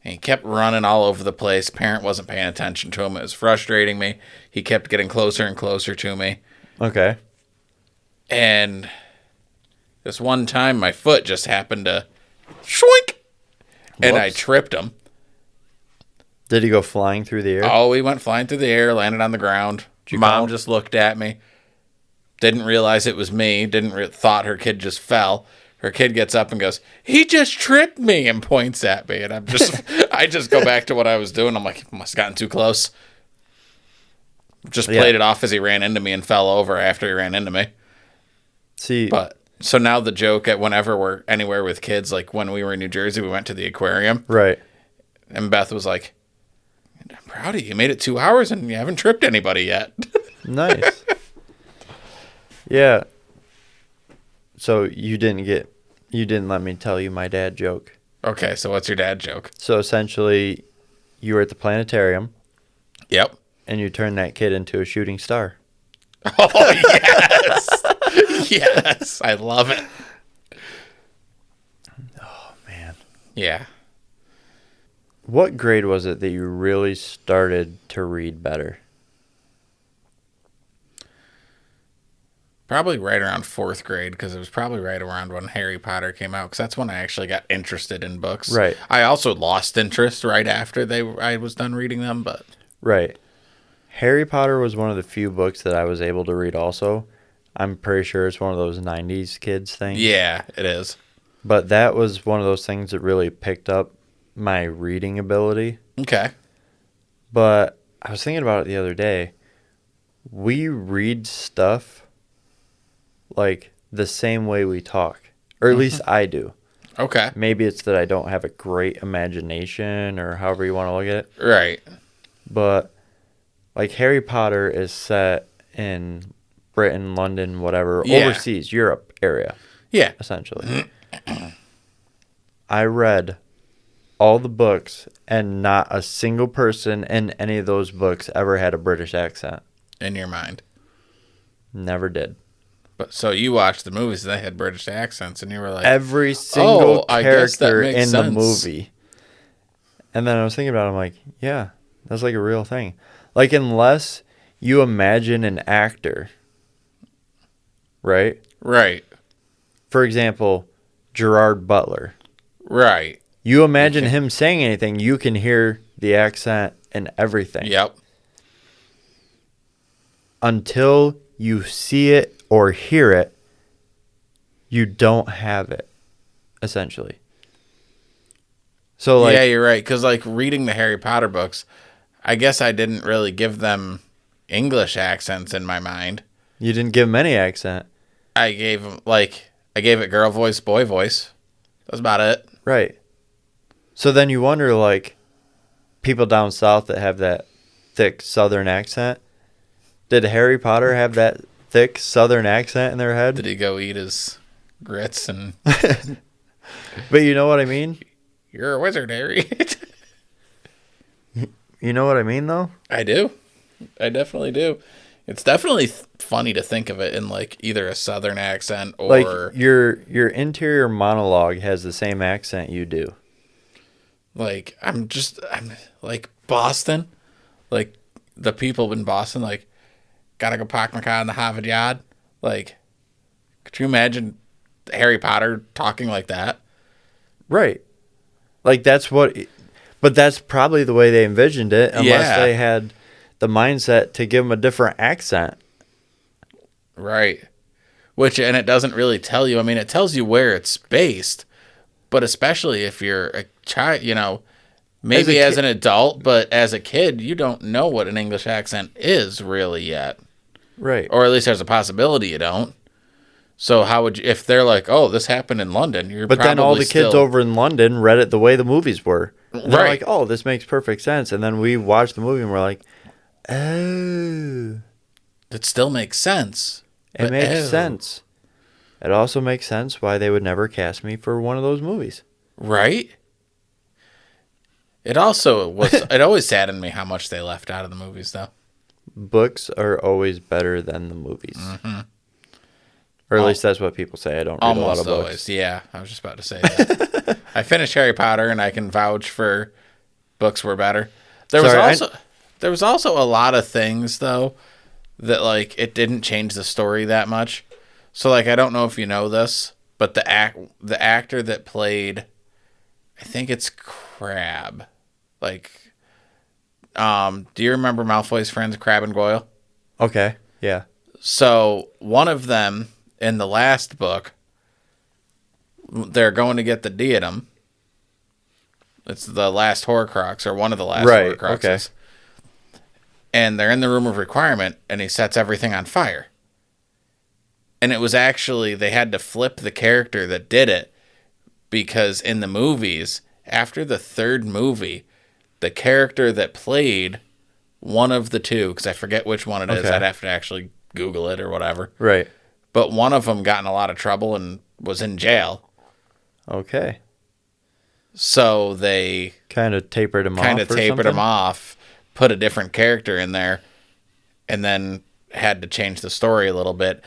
and he kept running all over the place. Parent wasn't paying attention to him. It was frustrating me. He kept getting closer and closer to me. Okay. And this one time, my foot just happened to shwink, and I tripped him. Did he go flying through the air? Oh, he went flying through the air, landed on the ground. Mom just looked at me. Didn't realize it was me. Thought her kid just fell. Her kid gets up and goes, "He just tripped me," and points at me. And I just go back to what I was doing. I'm like, must have gotten too close. Just played it off as he ran into me and fell over after he ran into me. See, but so now the joke at whenever we're anywhere with kids, like when we were in New Jersey, we went to the aquarium. Right. And Beth was like, "I'm proud of you. You made it 2 hours and you haven't tripped anybody yet." Nice. Yeah. So you didn't let me tell you my dad joke. Okay, so what's your dad joke? So essentially, you were at the planetarium. Yep. And you turned that kid into a shooting star. Oh, yes. Yes. I love it. Oh, man. Yeah. What grade was it that you really started to read better? Probably right around 4th grade, because it was probably right around when Harry Potter came out, because that's when I actually got interested in books. Right. I also lost interest right after I was done reading them, but... Right. Harry Potter was one of the few books that I was able to read also. I'm pretty sure it's one of those 90s kids things. Yeah, it is. But that was one of those things that really picked up my reading ability. Okay. But I was thinking about it the other day. We read stuff like the same way we talk. Or at least I do. Okay. Maybe it's that I don't have a great imagination or however you want to look at it. Right. But like Harry Potter is set in Britain, London, whatever, overseas, Europe area. Yeah. Essentially. I read all the books and not a single person in any of those books ever had a British accent. in your mind. Never did. But so you watched the movies and they had British accents, and you were like, Every single I guess that character makes in the sense. movie. And then I was thinking about it, I'm like, yeah, that's like a real thing. Like, unless you imagine an actor, right? Right. For example, Gerard Butler. Right. You imagine him saying anything, you can hear the accent and everything. Yep. Until you see it or hear it, you don't have it, essentially. So, like, yeah, you're right. Because, like, reading the Harry Potter books, I guess I didn't really give them English accents in my mind. you didn't give him any accent. I gave it girl voice, boy voice. That's about it. Right. So then you wonder, like, people down south that have that thick southern accent, did Harry Potter have that thick southern accent in their head? Did he go eat his grits and... But you know what I mean? You're a wizard, Harry. You know what I mean, though? I do. I definitely do. It's definitely funny to think of it in, like, either a southern accent or... Like, your interior monologue has the same accent you do. Like, I'm like, Boston. Like, the people in Boston, like, gotta go park my car in the Harvard Yard. Like, could you imagine Harry Potter talking like that? Right. Like, that's what... But that's probably the way they envisioned it, unless they had the mindset to give him a different accent. Right. And it doesn't really tell you. I mean, it tells you where it's based, but especially if you're a child, you know, maybe as an adult, but as a kid, you don't know what an English accent is really yet. Right. Or at least there's a possibility you don't. So how would you, if they're like, oh, this happened in London, But then all the kids over in London read it the way the movies were. And they're like, oh, this makes perfect sense. And then we watch the movie and we're like, oh. It still makes sense. It makes sense. It also makes sense why they would never cast me for one of those movies. Right? It always saddened me how much they left out of the movies, though. Books are always better than the movies. Mm-hmm. Or at least that's what people say. I don't read a lot of books. Always, yeah. I was just about to say that. I finished Harry Potter, and I can vouch for books were better. There was also a lot of things, though, that, like, it didn't change the story that much. So, like, I don't know if you know this, but the actor that played, I think it's Crab. Like, do you remember Malfoy's friends, Crab and Goyle? Okay, yeah. So, one of them, in the last book, they're going to get the diadem. It's the last Horcrux, or one of the last Horcruxes. Okay. And they're in the room of requirement, and he sets everything on fire. And it was actually, they had to flip the character that did it, because in the movies, after the third movie, the character that played one of the two, because I forget which one it is, I'd have to actually Google it or whatever. Right. But one of them got in a lot of trouble and was in jail. Okay. So they kind of tapered him off, put a different character in there, and then had to change the story a little bit.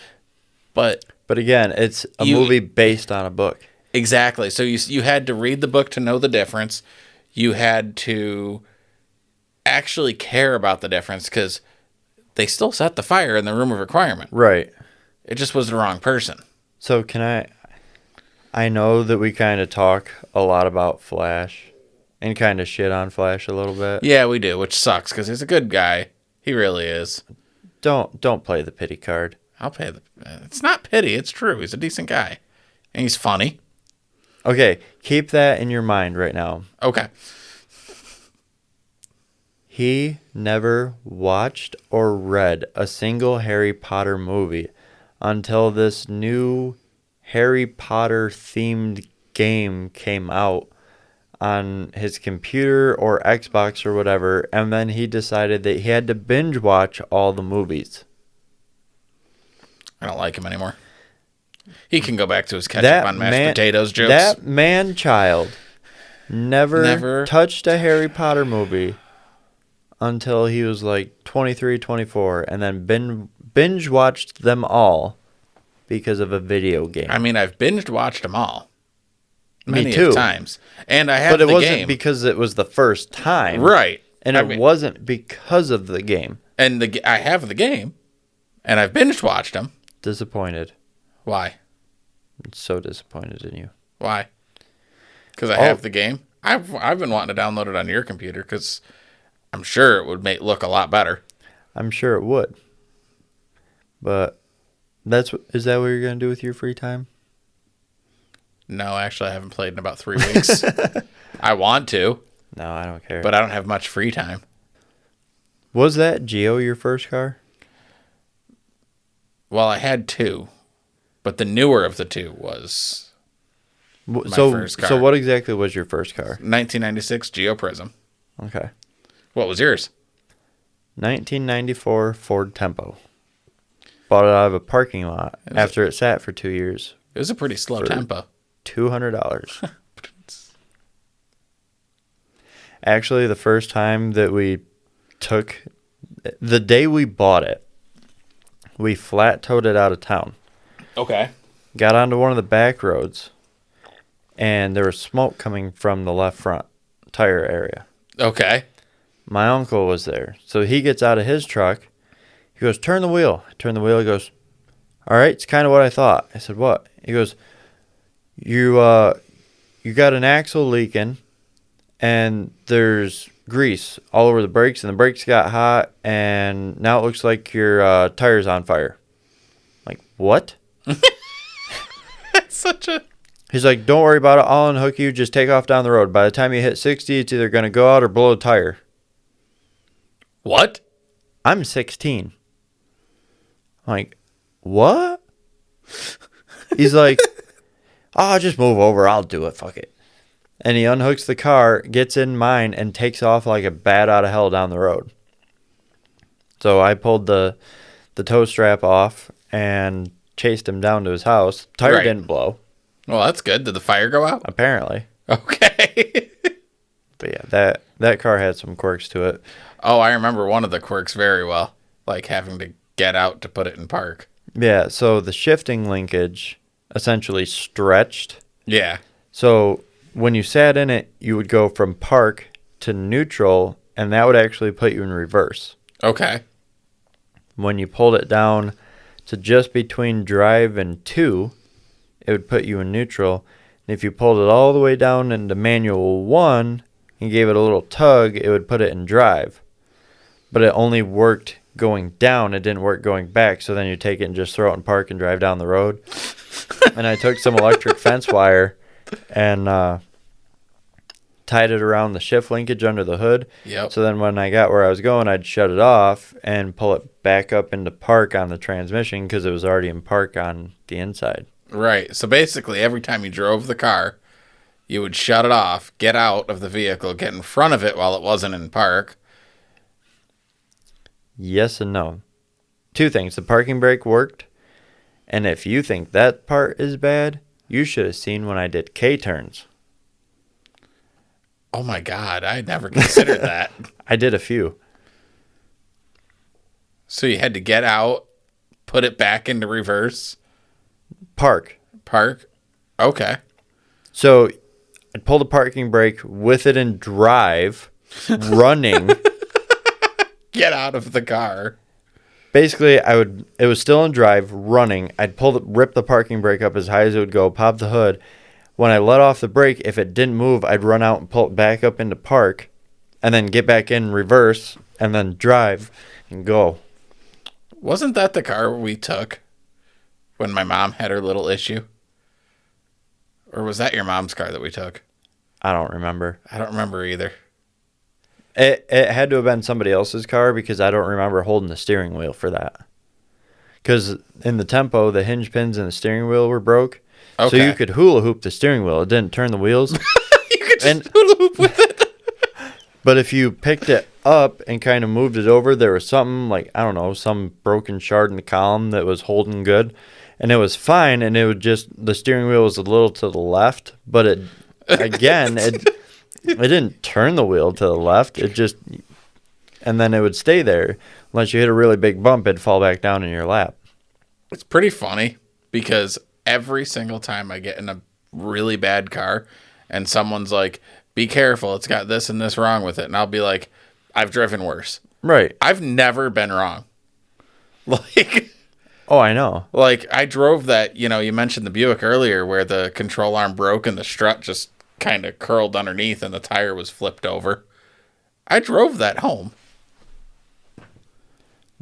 But again, it's a movie based on a book. Exactly. So you had to read the book to know the difference. You had to actually care about the difference because they still set the fire in the room of requirement. Right. It just was the wrong person. So I know that we kind of talk a lot about Flash and kind of shit on Flash a little bit. Yeah, we do, which sucks because he's a good guy. He really is. Don't play the pity card. I'll pay it's not pity, it's true. He's a decent guy. And he's funny. Okay, keep that in your mind right now. Okay. He never watched or read a single Harry Potter movie until this new Harry Potter themed game came out on his computer or Xbox or whatever, and then he decided that he had to binge watch all the movies. I don't like him anymore. He can go back to his ketchup on mashed potatoes jokes. That man-child never touched a Harry Potter movie until he was like 23, 24, and then binge watched them all because of a video game. I mean, I've binged watched them all. Me Many too. of times. And I have But it the wasn't game. because it was the first time. Right. And it wasn't because of the game. And I have the game. And I've binge watched them. Disappointed. Why? I'm so disappointed in you. Why? Because I have the game. I've been wanting to download it on your computer because I'm sure it would look a lot better. I'm sure it would. But is that what you're going to do with your free time? No, actually, I haven't played in about 3 weeks. I want to. No, I don't care. But I don't have much free time. Was that Geo your first car? Well, I had 2. But the newer of the 2 was my first car. So what exactly was your first car? 1996 Geo Prism. Okay. What was yours? 1994 Ford Tempo. Bought it out of a parking lot after it sat for 2 years. It was a pretty slow tempo. $200. Actually, the first time that the day we bought it, we flat towed it out of town. Okay. Got onto one of the back roads, and there was smoke coming from the left front tire area. Okay. My uncle was there. So he gets out of his truck. He goes, turn the wheel. I turn the wheel. He goes, all right, it's kind of what I thought. I said, what? He goes, you got an axle leaking, and there's grease all over the brakes, and the brakes got hot, and now it looks like your tire's on fire. I'm like, what? That's such a... He's like, don't worry about it. I'll unhook you. Just take off down the road. By the time you hit 60, it's either going to go out or blow a tire. What? I'm 16. I'm like, what? He's like, oh, just move over. I'll do it. Fuck it. And he unhooks the car, gets in mine, and takes off like a bat out of hell down the road. So I pulled the tow strap off and chased him down to his house. Tire didn't blow. Well, that's good. Did the fire go out? Apparently. Okay. But yeah, that car had some quirks to it. Oh, I remember one of the quirks very well. Like having to get out to put it in park. Yeah, so the shifting linkage essentially stretched. Yeah. So when you sat in it, you would go from park to neutral, and that would actually put you in reverse. Okay. When you pulled it down to just between drive and 2, it would put you in neutral. And if you pulled it all the way down into manual 1 and gave it a little tug, it would put it in drive. But it only worked going down. It didn't work going back. So then you take it and just throw it in park and drive down the road. And I took some electric fence wire and tied it around the shift linkage under the hood. Yep. So then when I got where I was going, I'd shut it off and pull it back up into park on the transmission because it was already in park on the inside. Right. So basically, every time you drove the car, you would shut it off, get out of the vehicle, get in front of it while it wasn't in park. Yes and no. 2 things. The parking brake worked. And if you think that part is bad, you should have seen when I did K-turns. Oh my God. I never considered that. I did a few. So you had to get out, put it back into reverse. Park. Okay. So I'd pull the parking brake with it in drive, running. Get out of the car. Basically, it was still in drive, running. I'd rip the parking brake up as high as it would go, pop the hood. When I let off the brake, if it didn't move, I'd run out and pull it back up into park, and then get back in reverse, and then drive and go. Wasn't that the car we took when my mom had her little issue? Or was that your mom's car that we took? I don't remember. I don't remember either. It had to have been somebody else's car because I don't remember holding the steering wheel for that. Because in the Tempo, the hinge pins in the steering wheel were broke. Okay. So you could hula hoop the steering wheel. It didn't turn the wheels. You could just hula hoop with it. But if you picked it up and kind of moved it over, there was something like, I don't know, some broken shard in the column that was holding good. And it was fine, and the steering wheel was a little to the left. But it didn't turn the wheel to the left. It just, and then it would stay there. Unless you hit a really big bump, it'd fall back down in your lap. It's pretty funny because every single time I get in a really bad car and someone's like, be careful, it's got this and this wrong with it. And I'll be like, I've driven worse. Right. I've never been wrong. Like, oh, I know. Like, I drove that, you mentioned the Buick earlier where the control arm broke and the strut just kind of curled underneath and the tire was flipped over. I drove that home.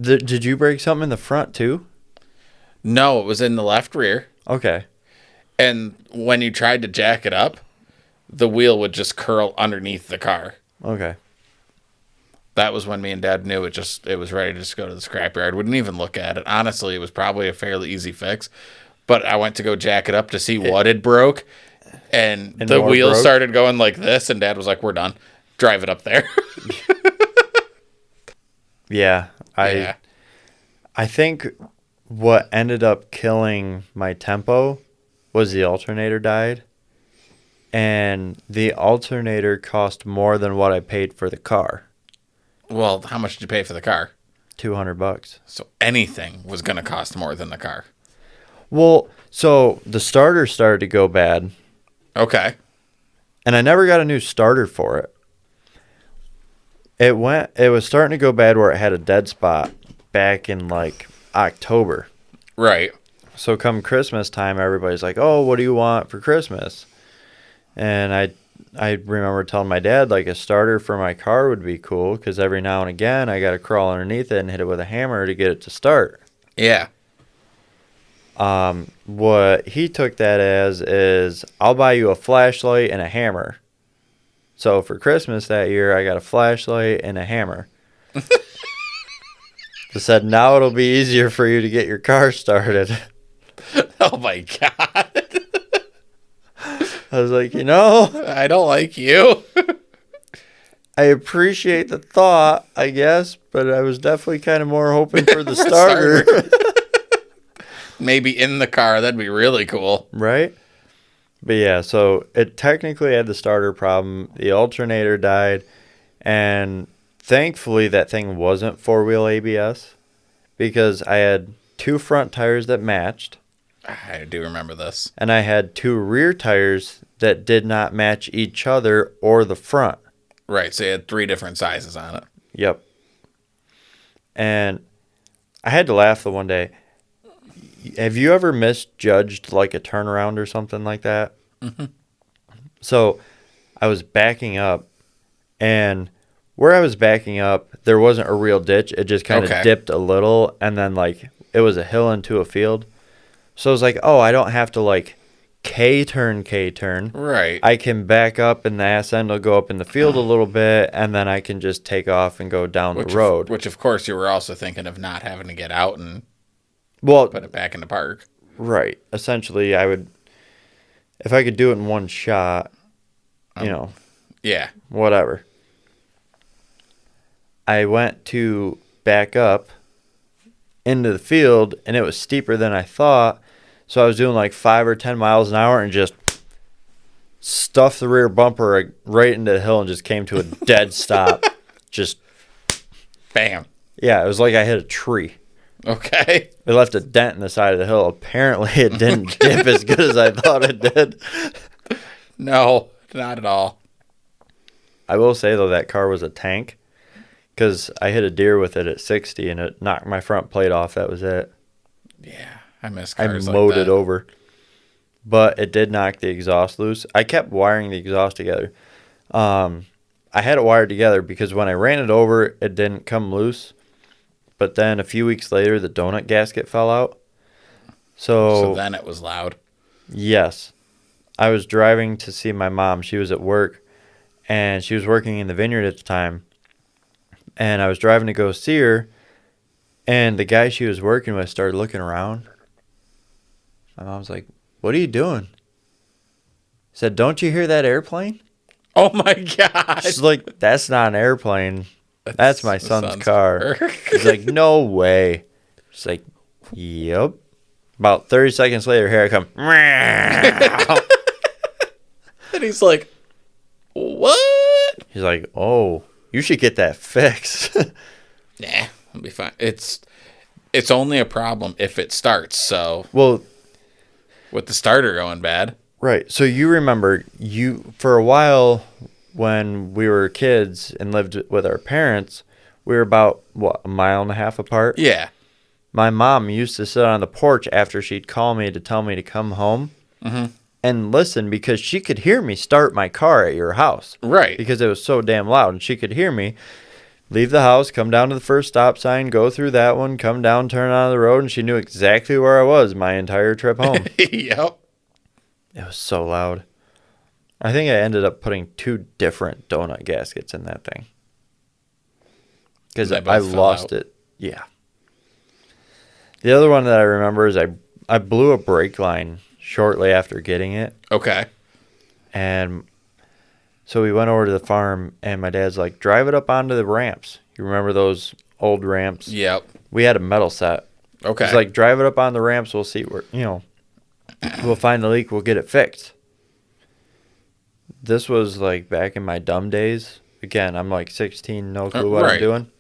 Did you break something in the front too? No, it was in the left rear. Okay. And when you tried to jack it up, the wheel would just curl underneath the car. Okay. That was when me and Dad knew it was ready to just go to the scrapyard. Wouldn't even look at it. Honestly, it was probably a fairly easy fix. But I went to go jack it up to see what had broke. And the wheel started going like this. And Dad was like, we're done. Drive it up there. Yeah. I think what ended up killing my tempo was the alternator died. And the alternator cost more than what I paid for the car. Well, how much did you pay for the car? $200. So anything was going to cost more than the car. Well, so the starter started to go bad. Okay. And I never got a new starter for it. It was starting to go bad where it had a dead spot back in like October. Right. So come Christmas time, everybody's like, "Oh, what do you want for Christmas?" And I remember telling my dad like a starter for my car would be cool because every now and again I got to crawl underneath it and hit it with a hammer to get it to start. Yeah. What he took that as is I'll buy you a flashlight and a hammer. So for Christmas that year, I got a flashlight and a hammer. He said, now it'll be easier for you to get your car started. Oh my God. I was like, I don't like you. I appreciate the thought, I guess, but I was definitely kind of more hoping for the starter. Maybe in the car. That'd be really cool. Right? But yeah, so it technically had the starter problem. The alternator died. And thankfully, that thing wasn't four-wheel ABS because I had two front tires that matched. I do remember this. And I had two rear tires that did not match each other or the front. Right, so you had 3 different sizes on it. Yep. And I had to laugh the one day. Have you ever misjudged like a turnaround or something like that? Mm-hmm. So I was backing up, and where I was backing up, there wasn't a real ditch. It just kind of dipped a little, and then like it was a hill into a field. So I was like, oh, I don't have to like K-turn. Right. I can back up, and the ass end will go up in the field a little bit, and then I can just take off and go down the road. Which, of course, you were also thinking of not having to get out and put it back in the park. Right. Essentially, I would, if I could do it in one shot, Yeah. Whatever. I went to back up into the field, and it was steeper than I thought. So I was doing like 5 or 10 miles an hour and just stuffed the rear bumper right into the hill and just came to a dead stop. Just bam. Yeah, it was like I hit a tree. Okay. It left a dent in the side of the hill. Apparently, it didn't dip as good as I thought it did. No, not at all. I will say, though, that car was a tank because I hit a deer with it at 60 and it knocked my front plate off. That was it. Yeah, I miss cars I mowed like that. it over. But it did knock the exhaust loose. I kept wiring the exhaust together. I had it wired together because when I ran it over, it didn't come loose. But then a few weeks later, the donut gasket fell out. So then it was loud. Yes. I was driving to see my mom. She was at work, and she was working in the vineyard at the time. And I was driving to go see her, and the guy she was working with started looking around. My mom's like, "What are you doing?" He said, "Don't you hear that airplane?" Oh, my God. She's like, "That's not an airplane. That's my son's car." He's like, "No way." She's like, "Yep." About 30 seconds later, here I come. And he's like, what? He's like, "Oh, You should get that fixed. Nah, it'll be fine. It's only a problem if it starts. So Well, with the starter going bad. right. So you remember for a while when we were kids and lived with our parents, we were about, what, a mile and a half apart? Yeah. My mom used to sit on the porch after she'd call me to tell me to come home and listen because she could hear me start my car at your house. Right. Because it was so damn loud, and she could hear me leave the house, come down to the first stop sign, go through that one, come down, turn on the road, and she knew exactly where I was my entire trip home. Yep. It was so loud. I think I ended up putting 2 different donut gaskets in that thing. Because They both I fell lost out. it. Yeah. The other one that I remember is I blew a brake line shortly after getting it. Okay. And so we went over to the farm, and my dad's like, drive it up onto the ramps. You remember those old ramps? Yep. We had a metal set. Okay. He's like, drive it up on the ramps. We'll see where, we'll find the leak. We'll get it fixed. This was like back in my dumb days. Again, I'm like 16, no clue what I'm right. doing.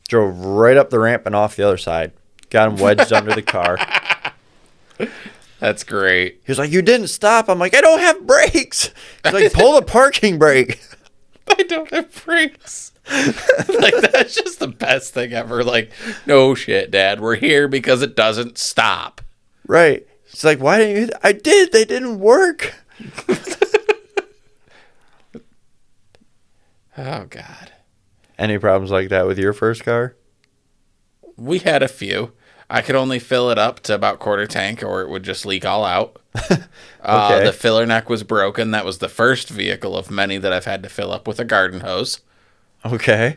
Drove right up the ramp and off the other side. Got him wedged under the car. That's great. He was like, you didn't stop. I'm like, I don't have brakes. He's like, pull the parking brake. I don't have brakes. Like, that's just the best thing ever. Like, no shit, Dad. We're here because it doesn't stop. Right. He's like, why didn't you? I did. They didn't work. Oh, God. Any problems like that with your first car? We had a few. I could only fill it up to about quarter tank or it would just leak all out. Okay. The filler neck was broken. That was the first vehicle of many that I've had to fill up with a garden hose. Okay.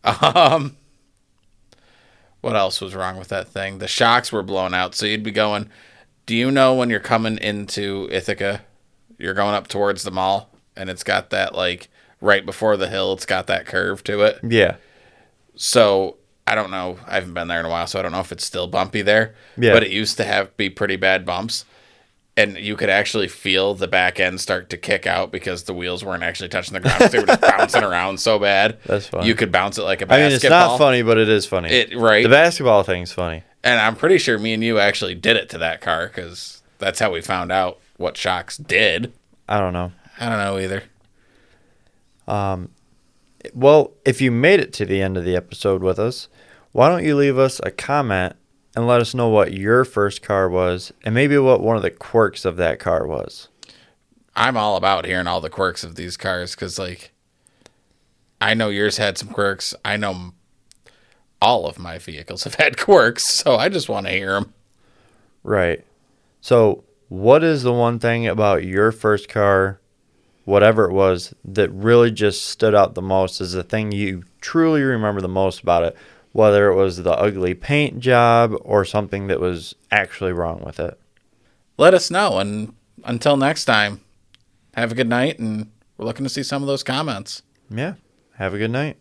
What else was wrong with that thing? The shocks were blown out. So you'd be going, do you know when you're coming into Ithaca, you're going up towards the mall and it's got that, like, right before the hill, it's got that curve to it. Yeah. So I don't know. I haven't been there in a while, so I don't know if it's still bumpy there. Yeah. But it used to be pretty bad bumps. And you could actually feel the back end start to kick out because the wheels weren't actually touching the ground. They were just bouncing around so bad. That's funny. You could bounce it like a I basketball. mean, it's not funny, but it is funny. Right. The basketball thing's funny. And I'm pretty sure me and you actually did it to that car because that's how we found out what shocks did. I don't know. I don't know either. Well, if you made it to the end of the episode with us, why don't you leave us a comment and let us know what your first car was and maybe what one of the quirks of that car was. I'm all about hearing all the quirks of these cars because, like, I know yours had some quirks. I know all of my vehicles have had quirks, so I just want to hear them. Right. So, what is the one thing about your first car, whatever it was, that really just stood out the most as the thing you truly remember the most about it? Whether it was the ugly paint job or something that was actually wrong with it. Let us know, and until next time, have a good night, and we're looking to see some of those comments. Yeah. Have a good night.